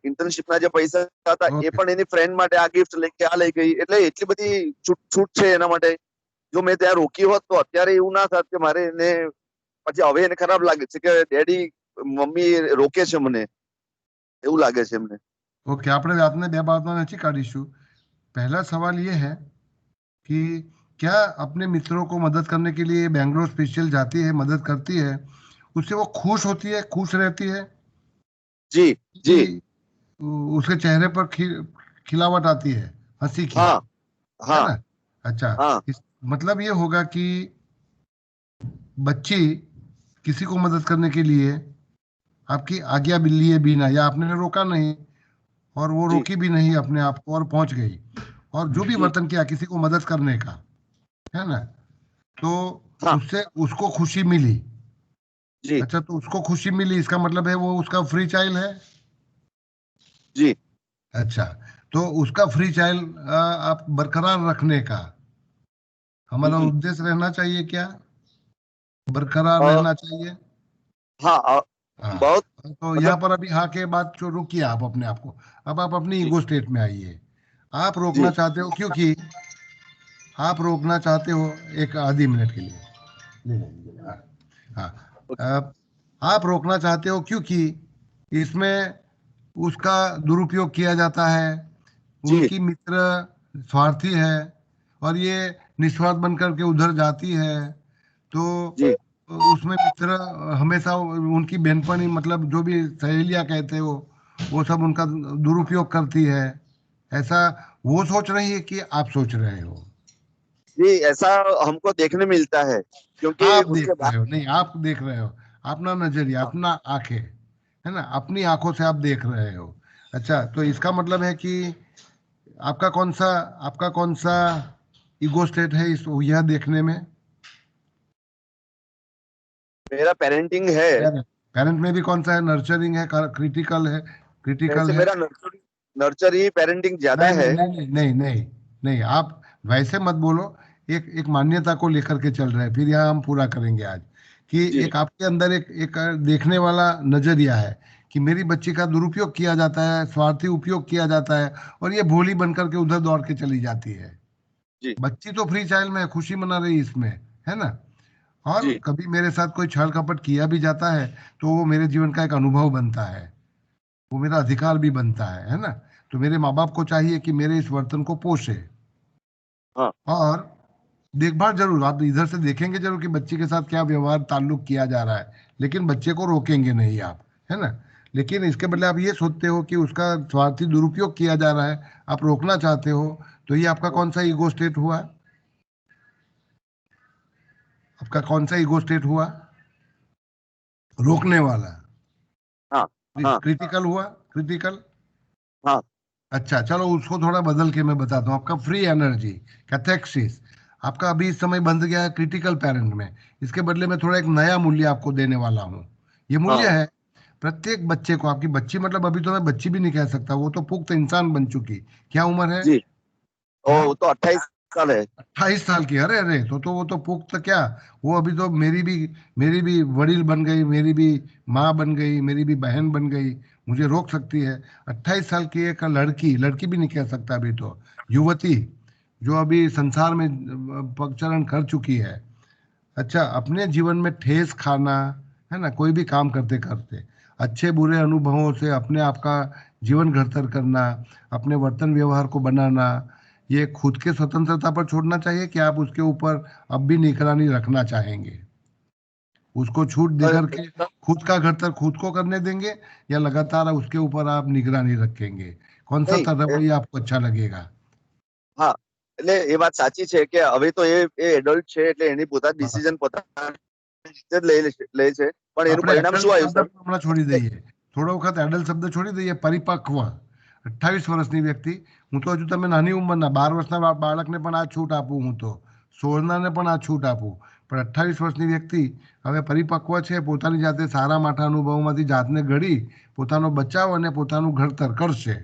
ઇન્ટર્નશિપના જે પૈસા હતા એ ઓકે પણ એની ફ્રેન્ડ માટે આ ગિફ્ટ લઈ આ લઈ ગઈ. એટલે એટલી બધી છૂટ છે એના માટે. જો મેં ત્યાં રોકી હોત તો અત્યારે એવું ના થાત કે મારે એને પછી હવે એને ખરાબ લાગે છે કે ડેડી મમ્મી રોકે છે મને, એવું લાગે છે એમને. ओके આપણે આપને બે બાતમાં નથી કાઢીશું. पहला सवाल ये है कि क्या अपने मित्रों को मदद करने के लिए बैंगलोर स्पेशल जाती है, मदद करती है, उससे वो खुश होती है, खुश रहती है जी जी कि उसके चेहरे पर खिलावट आती है, हंसी की, हाँ है हाँ ना? अच्छा, हाँ इस मतलब ये होगा कि बच्ची किसी को मदद करने के लिए आपकी आज्ञा भी लिए बिना या आपने रोका नहीं और वो जी रोकी भी नहीं अपने आप को और पहुंच गई और जो भी जी वर्तन किया किसी को मदद करने का, है ना, तो हाँ उससे उसको खुशी मिली. जी अच्छा, तो उसको खुशी मिली इसका मतलब है वो उसका फ्री चाइल्ड है. जी अच्छा, तो उसका फ्री चाइल्ड आप बरकरार रखने का हमारा हम्म, उद्देश्य रहना चाहिए क्या? बरकरार अ, रहना चाहिए. हाँ हाँ, बहुत तो यहाँ मतलब पर अभी हाँ के बाद जो रुकिए आप अपने आप को. अब आप अपनी जी ईगो स्टेट में आइए. आप रोकना जी चाहते हो क्योंकि आप रोकना चाहते हो एक आधी मिनट के लिए. ले लीजिए. हाँ हाँ. आप रोकना चाहते हो क्योंकि इसमें उसका दुरुपयोग किया जाता है. जी उनकी मित्र स्वार्थी है और ये निस्वार्थ बनकर के उधर जाती है, तो जी उसमें मित्र हमेशा उनकी बहनपनी मतलब जो भी सहेलियां कहते हो वो सब उनका दुरुपयोग करती है. ऐसा वो सोच रही है कि आप सोच रहे हो? जी, ऐसा हमको देखने मिलता है क्योंकि आप देख उसके बाद रहे हो, नहीं आप देख रहे हो. अपना नजरिया, हाँ, अपना आंखें, है ना, अपनी आंखों से आप देख रहे हो. अच्छा, तो इसका मतलब है कि आपका कौन सा ईगो स्टेट है इस यह देखने में? मेरा पेरेंटिंग है। पेरेंट में भी कौन सा है? नर्चरिंग है, क्रिटिकल है? क्रिटिकल वैसे है? मेरा नर्सरी पेरेंटिंग ज्यादा नहीं नहीं है। नहीं नहीं नहीं नहीं नहीं, आप वैसे मत बोलो. एक मान्यता को लेकर के चल रहे हैं, फिर यहाँ हम पूरा करेंगे आज कि जी एक आपके अंदर एक देखने वाला नजरिया है कि मेरी बच्ची का दुरुपयोग किया जाता है, स्वार्थी उपयोग किया जाता है और ये भोली बनकर के उधर दौड़ के चली जाती है. जी बच्ची तो फ्री चाइल्ड में है, खुशी मना रही है इसमें, है ना. और जी कभी मेरे साथ कोई छल कपट किया भी जाता है तो वो मेरे जीवन का एक अनुभव बनता है, वो मेरा अधिकार भी बनता है ना. तो मेरे माँ बाप को चाहिए कि मेरे इस वर्तन को पोषे हाँ और देखभाल जरूर. आप इधर से देखेंगे जरूर कि बच्चे के साथ क्या व्यवहार ताल्लुक किया जा रहा है, लेकिन बच्चे को रोकेंगे नहीं आप, है ना. लेकिन इसके बदले आप ये सोचते हो कि उसका स्वार्थी दुरुपयोग किया जा रहा है, आप रोकना चाहते हो. तो ये आपका कौन सा ईगो स्टेट हुआ? आपका कौन सा ईगो स्टेट हुआ? रोकने वाला. हाँ हाँ क्रिटिकल हुआ? क्रिटिकल. हाँ अच्छा, चलो उसको थोड़ा बदल के मैं बताता हूँ. आपका फ्री एनर्जी, कैथेक्सिस, आपका अभी इस समय बंध गया है क्रिटिकल पेरेंट में. इसके बदले में थोड़ा एक नया मूल्य आपको देने वाला हूँ. ये मूल्य हाँ है प्रत्येक बच्चे को. आपकी बच्ची मतलब अभी तो मैं बच्ची भी नहीं कह सकता, वो तो पुख्त इंसान बन चुकी. क्या उम्र है? जी। हाँ, वो तो 28 साल है। 28 साल की. अरे अरे, तो वो तो पुख्त क्या, वो अभी तो मेरी भी वडील बन गई, मेरी भी माँ बन गई, मेरी भी बहन बन गई, मुझे रोक सकती है. 28 साल की एक लड़की भी नहीं कह सकता अभी तो, युवती जो अभी संसार में पगचरण कर चुकी है. अच्छा, अपने जीवन में ठेस खाना, है ना, कोई भी काम करते करते अच्छे बुरे अनुभवों से अपने आप का जीवन घड़तर करना, अपने वर्तन व्यवहार को बनाना, ये खुद के स्वतंत्रता पर छोड़ना चाहिए कि आप उसके ऊपर अब भी निगरानी रखना चाहेंगे? उसको छूट देकर के खुद का घड़तर खुद को करने देंगे या लगातार उसके ऊपर आप निगरानी रखेंगे? कौन सा नहीं रवैया आपको अच्छा लगेगा? હા, એટલે એ વાત સાચી છે કે હવે તો એ એડલ્ટ છે એટલે એની પોતાની ડિસિઝન પોતાની રીતે જ લે છે, પણ એનું આપણે પરિણામ એડલ્ટ શું આવ્યું શબ્દ સર? પણ હમણાં છોડી દઈએ, થોડો વખત એડલ્ટ શબ્દ છોડી દઈએ. પરિપક્વ 28 વર્ષની વ્યક્તિ, હું તો હજુ તમે નાની ઉંમરના 12 વર્ષના બાળકને પણ આ છૂટ આપું, હું તો 16નાને પણ આ છૂટ આપું, પણ 28 વર્ષની વ્યક્તિ હવે પરિપક્વ છે, પોતાની જાતે સારા માઠા અનુભવોમાંથી જાતને ઘડી પોતાનો બચાવ અને પોતાનું ઘડતર કરશે.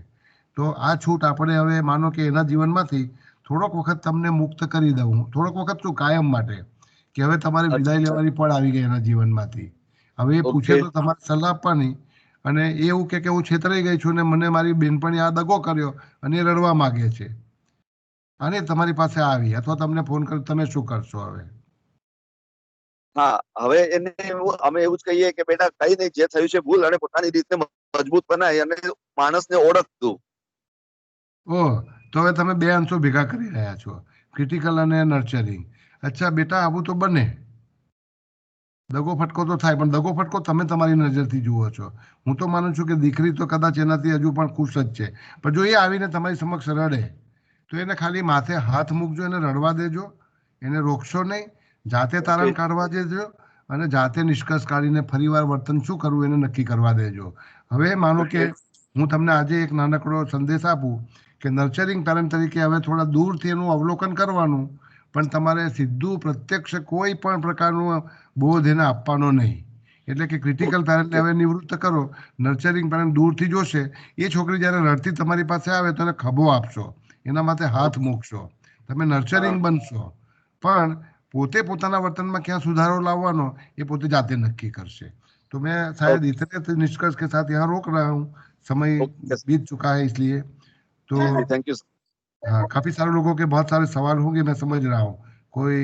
તો આ છૂટ આપણે હવે માનો કે એના જીવનમાંથી થોડોક વખત તમને મુક્ત કરી દઉં, થોડોક વખત શું, કાયમ માટે, કે હવે તમારે વિદાય લેવાની પળ આવી ગઈ એના જીવનમાંથી. હવે એ પૂછે તો તમારે સલાહ આપવાની, અને એ એવું કે હું છેતરાઈ ગઈ છું ને મને મારી બેનપણી આ દગો કર્યો અને એ રડવા માંગે છે અને તમારી પાસે આવી અથવા તમને ફોન કર્યો, તમે શું કરશો હવે? હા, હવે એને અમે એવું જ કહીએ કે બેટા કઈ નહીં, જે થયું છે ભૂલ અને પોતાની રીતે મજબૂત બનાય અને માણસને ઓળખતું. ઓહ, તો હવે તમે બે અંશો ભેગા કરી રહ્યા છો, ક્રિટિકલ અને નર્ચરિંગ. અચ્છા બેટા, આવું તો બને, દગો ફટકો તો થાય, પણ દગો ફટકો તમે તમારી નજરથી જુઓ છો. હું તો માનું છું કે દીકરી તો કદાચ એનાથી હજુ પણ ખુશ જ છે, પણ જો એ આવીને તમારી સમક્ષ રડે તો એને ખાલી માથે હાથ મૂકજો, એને રડવા દેજો, એને રોકશો નહીં, જાતે તારણ કાઢવા દેજો અને જાતે નિષ્કર્ષ કાઢીને ફરીવાર વર્તન શું કરવું એને નક્કી કરવા દેજો. હવે માનો કે હું તમને આજે એક નાનકડો સંદેશ આપું કે નર્ચરિંગ પેરેન્ટ તરીકે હવે થોડા દૂરથી એનું અવલોકન કરવાનું, પણ તમારે સીધું પ્રત્યક્ષ કોઈ પણ પ્રકારનું બોધ એને આપવાનો નહીં. એટલે કે ક્રિટિકલ પેરેન્ટને હવે નિવૃત્ત કરો, નર્ચરિંગ પેરેન્ટ દૂરથી જોશે. એ છોકરી જ્યારે રડતી તમારી પાસે આવે તો એને ખભો આપશો, એના માથે હાથ મૂકશો, તમે નર્ચરિંગ બનશો, પણ પોતે પોતાના વર્તનમાં ક્યાં સુધારો લાવવાનો એ પોતે જાતે નક્કી करશે. तो मैं शायद इतने निष्कर्ष के साथ यहाँ रोक रहा हूँ, समय बीत चुका है इसलिए. तो थैंक यू. हाँ, काफी सारे लोगों के बहुत सारे सवाल होंगे, मैं समझ रहा हूँ. कोई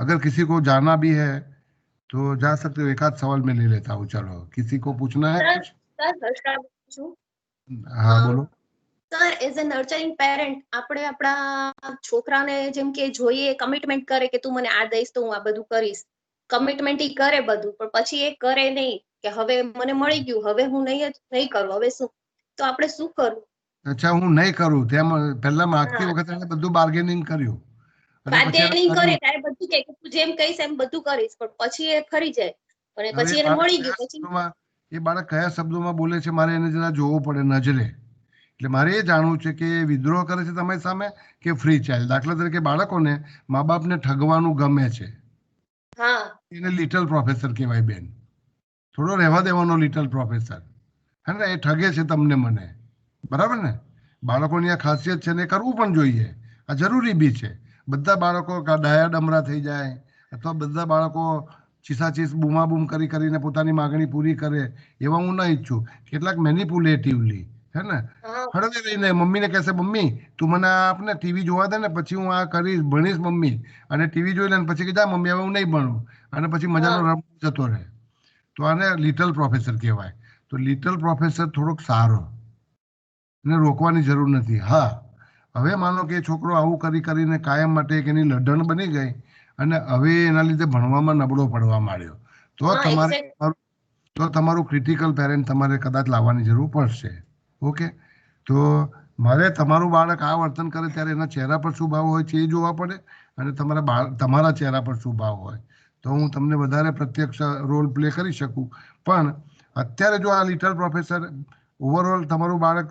अगर किसी को जाना भी है तो जा सकते हो. एक आध सवाल मैं ले लेता हूँ. चलो, किसी को पूछना है कुछ? हाँ बोलो. સર, એઝ અ નર્ચરિંગ પેરેન્ટ આપણે આપણા છોકરાને જેમ કે જોઈએ, કમિટમેન્ટ કરે કે તું મને આ દઈશ તો હું આ બધું કરીશ, કમિટમેન્ટ ઈ કરે બધું, પણ પછી એ કરે નહીં કે હવે મને મળી ગયું, હવે હું નહીં કરું, હવે શું, તો આપણે શું કરવું? અચ્છા, હું નહીં કરું તેમ પહેલા માંગતી વખતે એને બધું બાર્ગેનિંગ કર્યું, બાર્ગેનિંગ કરે ત્યારે બધું કે તું જેમ કહીશ એમ બધું કરીશ, પણ પછી એ ફરી જાય અને પછી એને મળી ગયું, પછી એ બાળક કયા શબ્દોમાં બોલે છે મારે એને જરા જોવું પડે નજરે. એટલે મારે એ જાણવું છે કે વિદ્રોહ કરે છે તમારી સામે કે ફ્રી ચાઇલ્ડ. દાખલા તરીકે બાળકોને મા બાપને ઠગવાનું ગમે છે, એને લિટલ પ્રોફેસર કહેવાય બેન, થોડો રહેવા દેવાનો લિટલ પ્રોફેસર, હે ને, એ ઠગે છે તમને મને, બરાબર ને? બાળકોની આ ખાસિયત છે ને, કરવું પણ જોઈએ, આ જરૂરી બી છે. બધા બાળકો ડાયા ડમરા થઈ જાય અથવા બધા બાળકો ચીસાચીસ બૂમાબૂમ કરીને પોતાની માગણી પૂરી કરે એવા હું ના ઈચ્છું. કેટલાક મેનિપ્યુલેટિવલી, હે ને, હળવે રહીને મમ્મીને કહેશે મમ્મી તું મને આપને ટીવી જોવા દે ને પછી હું આ કરીશ, ભણીશ મમ્મી, અને ટીવી જોઈ લે પછી કે જા મમ્મી હવે હું નહીં ભણું, અને પછી મજાનો રમ જતો રહે. તો આને લિટલ પ્રોફેસર કહેવાય. તો લિટલ પ્રોફેસર થોડોક સારો, એને રોકવાની જરૂર નથી. હા, હવે માનો કે છોકરો આવું કરીને કાયમ માટે એક એની લઢણ બની ગઈ અને હવે એના લીધે ભણવામાં નબળો પડવા માંડ્યો, તો તમારું ક્રિટિકલ પેરેન્ટ તમારે કદાચ લાવવાની જરૂર પડશે. ઓકે, તો મારે તમારું બાળક આ વર્તન કરે ત્યારે એના ચહેરા પર શું ભાવ હોય છે એ જોવા પડે, અને તમારા ચહેરા પર શું ભાવ હોય તો હું તમને વધારે પ્રત્યક્ષ રોલ પ્લે કરી શકું. પણ અત્યારે જો આ લિટલ પ્રોફેસર ઓવરઓલ તમારું બાળક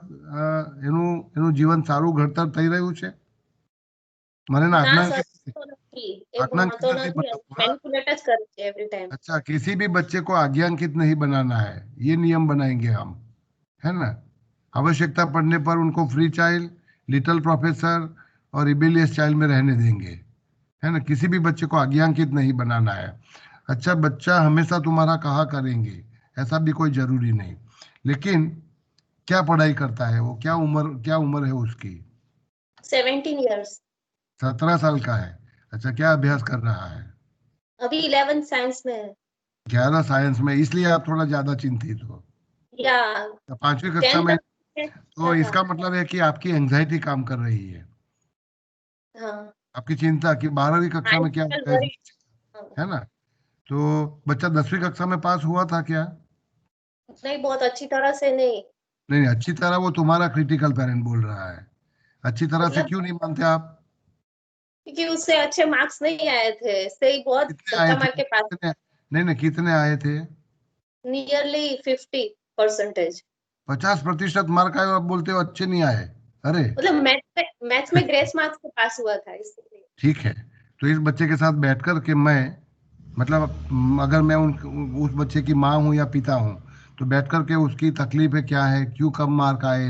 એનું જીવન સારું ઘડતર થઈ રહ્યું છે? મને अच्छा, किसी भी बच्चे को आज्ञांकित नहीं बनाना है, ये नियम बनाएंगे हम, है ना? आवश्यकता पड़ने पर उनको फ्री चाइल्ड, लिटिल प्रोफेसर और रिबेलियस चाइल्ड में रहने देंगे, है ना? किसी भी बच्चे को आज्ञांकित नहीं बनाना है. अच्छा, बच्चा हमेशा तुम्हारा कहा करेंगे ऐसा भी कोई जरूरी नहीं, लेकिन क्या पढ़ाई करता है वो, क्या उम्र है उसकी? 17 years. 17 साल का है. अच्छा, क्या अभ्यास कर रहा है? अभी 11 साइंस में है. 11 साइंस में, इसलिए आप थोड़ा ज्यादा चिंतित हो. या 5वीं कक्षा में, तो इसका मतलब है कि आपकी एंजाइटी काम कर रही है. हाँ. आपकी चिंता कि 12वीं कक्षा में क्या है ना. तो बच्चा 10वीं कक्षा में पास हुआ था क्या? नहीं, बहुत अच्छी तरह से नहीं. अच्छी तरह वो तुम्हारा क्रिटिकल पेरेंट बोल रहा है. अच्छी तरह से क्यों नहीं मानते आप? क्योंकि उससे अच्छे मार्क्स नहीं आए थे, से ही बहुत धक्का मार के पास. नहीं, कितने आए थे? नियरली 50%. 50% मार्क आए, आप बोलते हो अच्छे नहीं आए? अरे मतलब मैथ्स में ग्रेस मार्क्स से पास हुआ था इसलिए. ठीक है, तो इस बच्चे के साथ बैठकर के मैं, मतलब अगर मैं उस बच्चे की माँ हूँ या पिता हूँ, तो बैठ कर के उसकी तकलीफें क्या है, क्यों कम मार्क आए,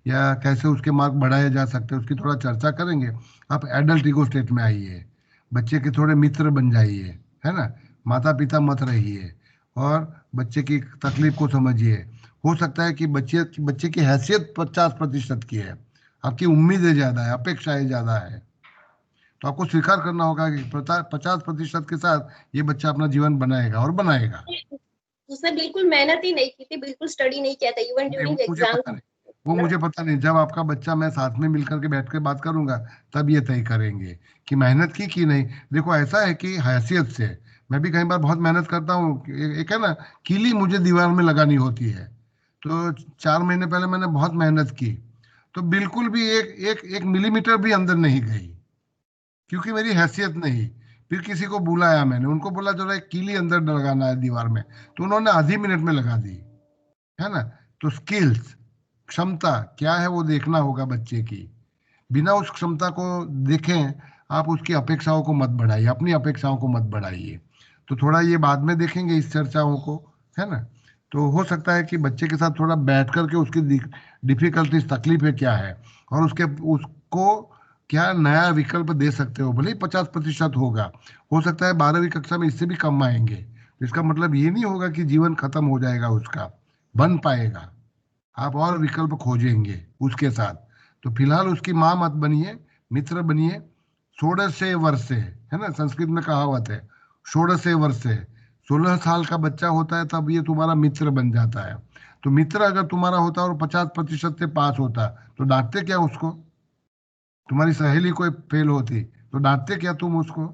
या कैसे उसके मार्क बढ़ाए जा सकते हैं, उसकी थोड़ा चर्चा करेंगे। आप एडल्ट ईगो स्टेट में आइए, बच्चे के थोड़े मित्र बन जाइए, है ना, माता पिता मत रहिए, और बच्चे की तकलीफ को समझिए। हो सकता है कि बच्चे की हैसियत 50% की है, आपकी उम्मीदें ज़्यादा है, अपेक्षाएं ज़्यादा है, तो आपको स्वीकार करना होगा कि 50% के साथ ये बच्चा अपना जीवन बनाएगा और बनाएगा। उसने बिल्कुल मेहनत ही नहीं की थी, बिल्कुल स्टडी नहीं किया था, इवन नहीं, ड्यूरिंग वो मुझे एग्जाम। पता नहीं, वो मुझे पता नहीं। जब आपका बच्चा, मैं साथ में मिलकर के बैठ के बात करूंगा, तब ये तय करेंगे कि मेहनत की कि नहीं। देखो ऐसा है कि हैसियत से मैं भी कई बार बहुत मेहनत करता हूँ। एक है ना, कीली मुझे दीवार में लगानी होती है, तो 4 महीने पहले मैंने बहुत मेहनत की, तो बिल्कुल भी एक मिलीमीटर भी अंदर नहीं गई, क्योंकि मेरी हैसियत नहीं। फिर किसी को बुलाया, मैंने उनको बोला जरा एक कीली अंदर लगाना है दीवार में, तो उन्होंने आधी मिनट में लगा दी, है ना। तो स्किल्स, क्षमता क्या है वो देखना होगा बच्चे की। बिना उस क्षमता को देखें आप उसकी अपेक्षाओं को मत बढ़ाइए, अपनी अपेक्षाओं को मत बढ़ाइए। तो थोड़ा ये बाद में देखेंगे इस चर्चाओं को, है ना। तो हो सकता है कि बच्चे के साथ थोड़ा बैठ करके उसकी डिफिकल्टीज, तकलीफें क्या है, और उसको क्या नया विकल्प दे सकते हो। भले ही 50% होगा, हो सकता है 12वीं कक्षा में इससे भी कम आएंगे, तो इसका मतलब ये नहीं होगा कि जीवन खत्म हो जाएगा उसका, बन पाएगा। आप और विकल्प खोजेंगे उसके साथ। तो फिलहाल उसकी माँ मत बनिए, मित्र बनिए। षोडशे वर्षे, है ना, संस्कृत में कहावत है, षोडशे वर्षे, 16 साल का बच्चा होता है तब ये तुम्हारा मित्र बन जाता है। तो मित्र अगर तुम्हारा होता और 50% से पास होता, तो डांटते क्या उसको? तुम्हारी सहेली कोई फेल होती तो डांटते क्या तुम उसको?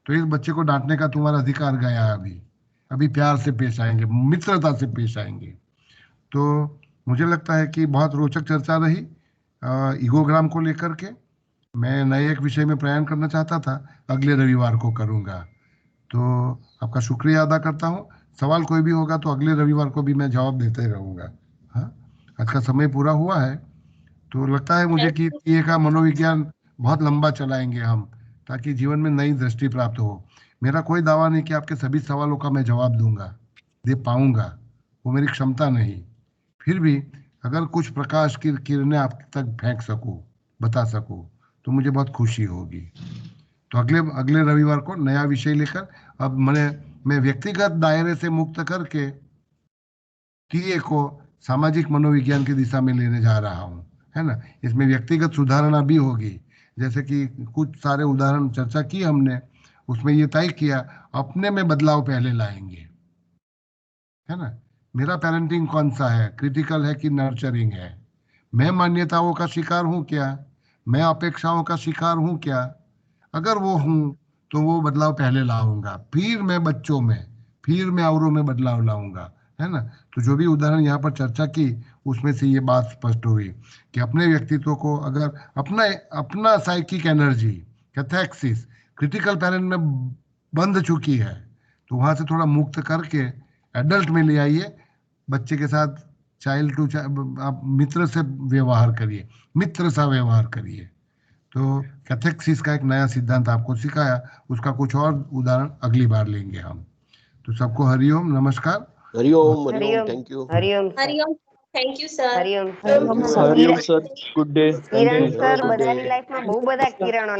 तो इस बच्चे को डांटने का तुम्हारा अधिकार गया है। अभी प्यार से पेश आएंगे, मित्रता से पेश आएंगे। तो मुझे लगता है कि बहुत रोचक चर्चा रही ईगोग्राम को लेकर के। मैं नए एक विषय में प्रयाण करना चाहता था, अगले रविवार को करूंगा। तो आपका शुक्रिया अदा करता हूँ। सवाल कोई भी होगा तो अगले रविवार को भी मैं जवाब देते रहूंगा। हाँ, आज का समय पूरा हुआ है, तो लगता है मुझे कि ये का मनोविज्ञान बहुत लंबा चलाएंगे हम, ताकि जीवन में नई दृष्टि प्राप्त हो। मेरा कोई दावा नहीं कि आपके सभी सवालों का मैं जवाब दूंगा, दे पाऊंगा, वो मेरी क्षमता नहीं। फिर भी अगर कुछ प्रकाश की किरणें आप तक फेंक सकूं, बता सकूं, तो मुझे बहुत खुशी होगी। तो अगले रविवार को नया विषय लेकर, अब मैं व्यक्तिगत दायरे से मुक्त करके टीए को सामाजिक मनोविज्ञान की दिशा में लेने जा रहा हूँ, है ना। इसमें व्यक्तिगत सुधारणा भी होगी, जैसे कि कुछ सारे उदाहरण चर्चा की हमने, उसमें ये तय किया अपने में बदलाव पहले लाएंगे, है ना। मेरा पेरेंटिंग कौन सा है, क्रिटिकल है कि नर्चरिंग है? मैं मान्यताओं का शिकार हूँ क्या, मैं अपेक्षाओं का शिकार हूँ क्या? अगर वो हूँ तो वो बदलाव पहले लाऊंगा, फिर मैं बच्चों में, फिर मैं औरों में बदलाव लाऊंगा, है ना। तो जो भी उदाहरण यहाँ पर चर्चा की, उसमें से ये बात स्पष्ट हुई कि अपने व्यक्तित्व को अगर अपना साइकिक एनर्जी, कैथेक्सिस, क्रिटिकल पेरेंट में बंध चुकी है, तो वहां से थोड़ा मुक्त करके एडल्ट में ले आइए। बच्चे के साथ चाइल्ड टू आप मित्र से व्यवहार करिए, मित्र सा व्यवहार करिए। तो कैथेक्सिस का एक नया सिद्धांत आपको सिखाया, उसका कुछ और उदाहरण अगली बार लेंगे हम। तो सबको हरिओम, नमस्कार। Hariom, Hariom, Hariom, thank you. Hariom sir, Hariom, thank you sir. Hariom thank sir, you. Hariom sir, good day. Kiran Have a sir good day. બધાની લાઈફમાં બહુ બધા કિરણો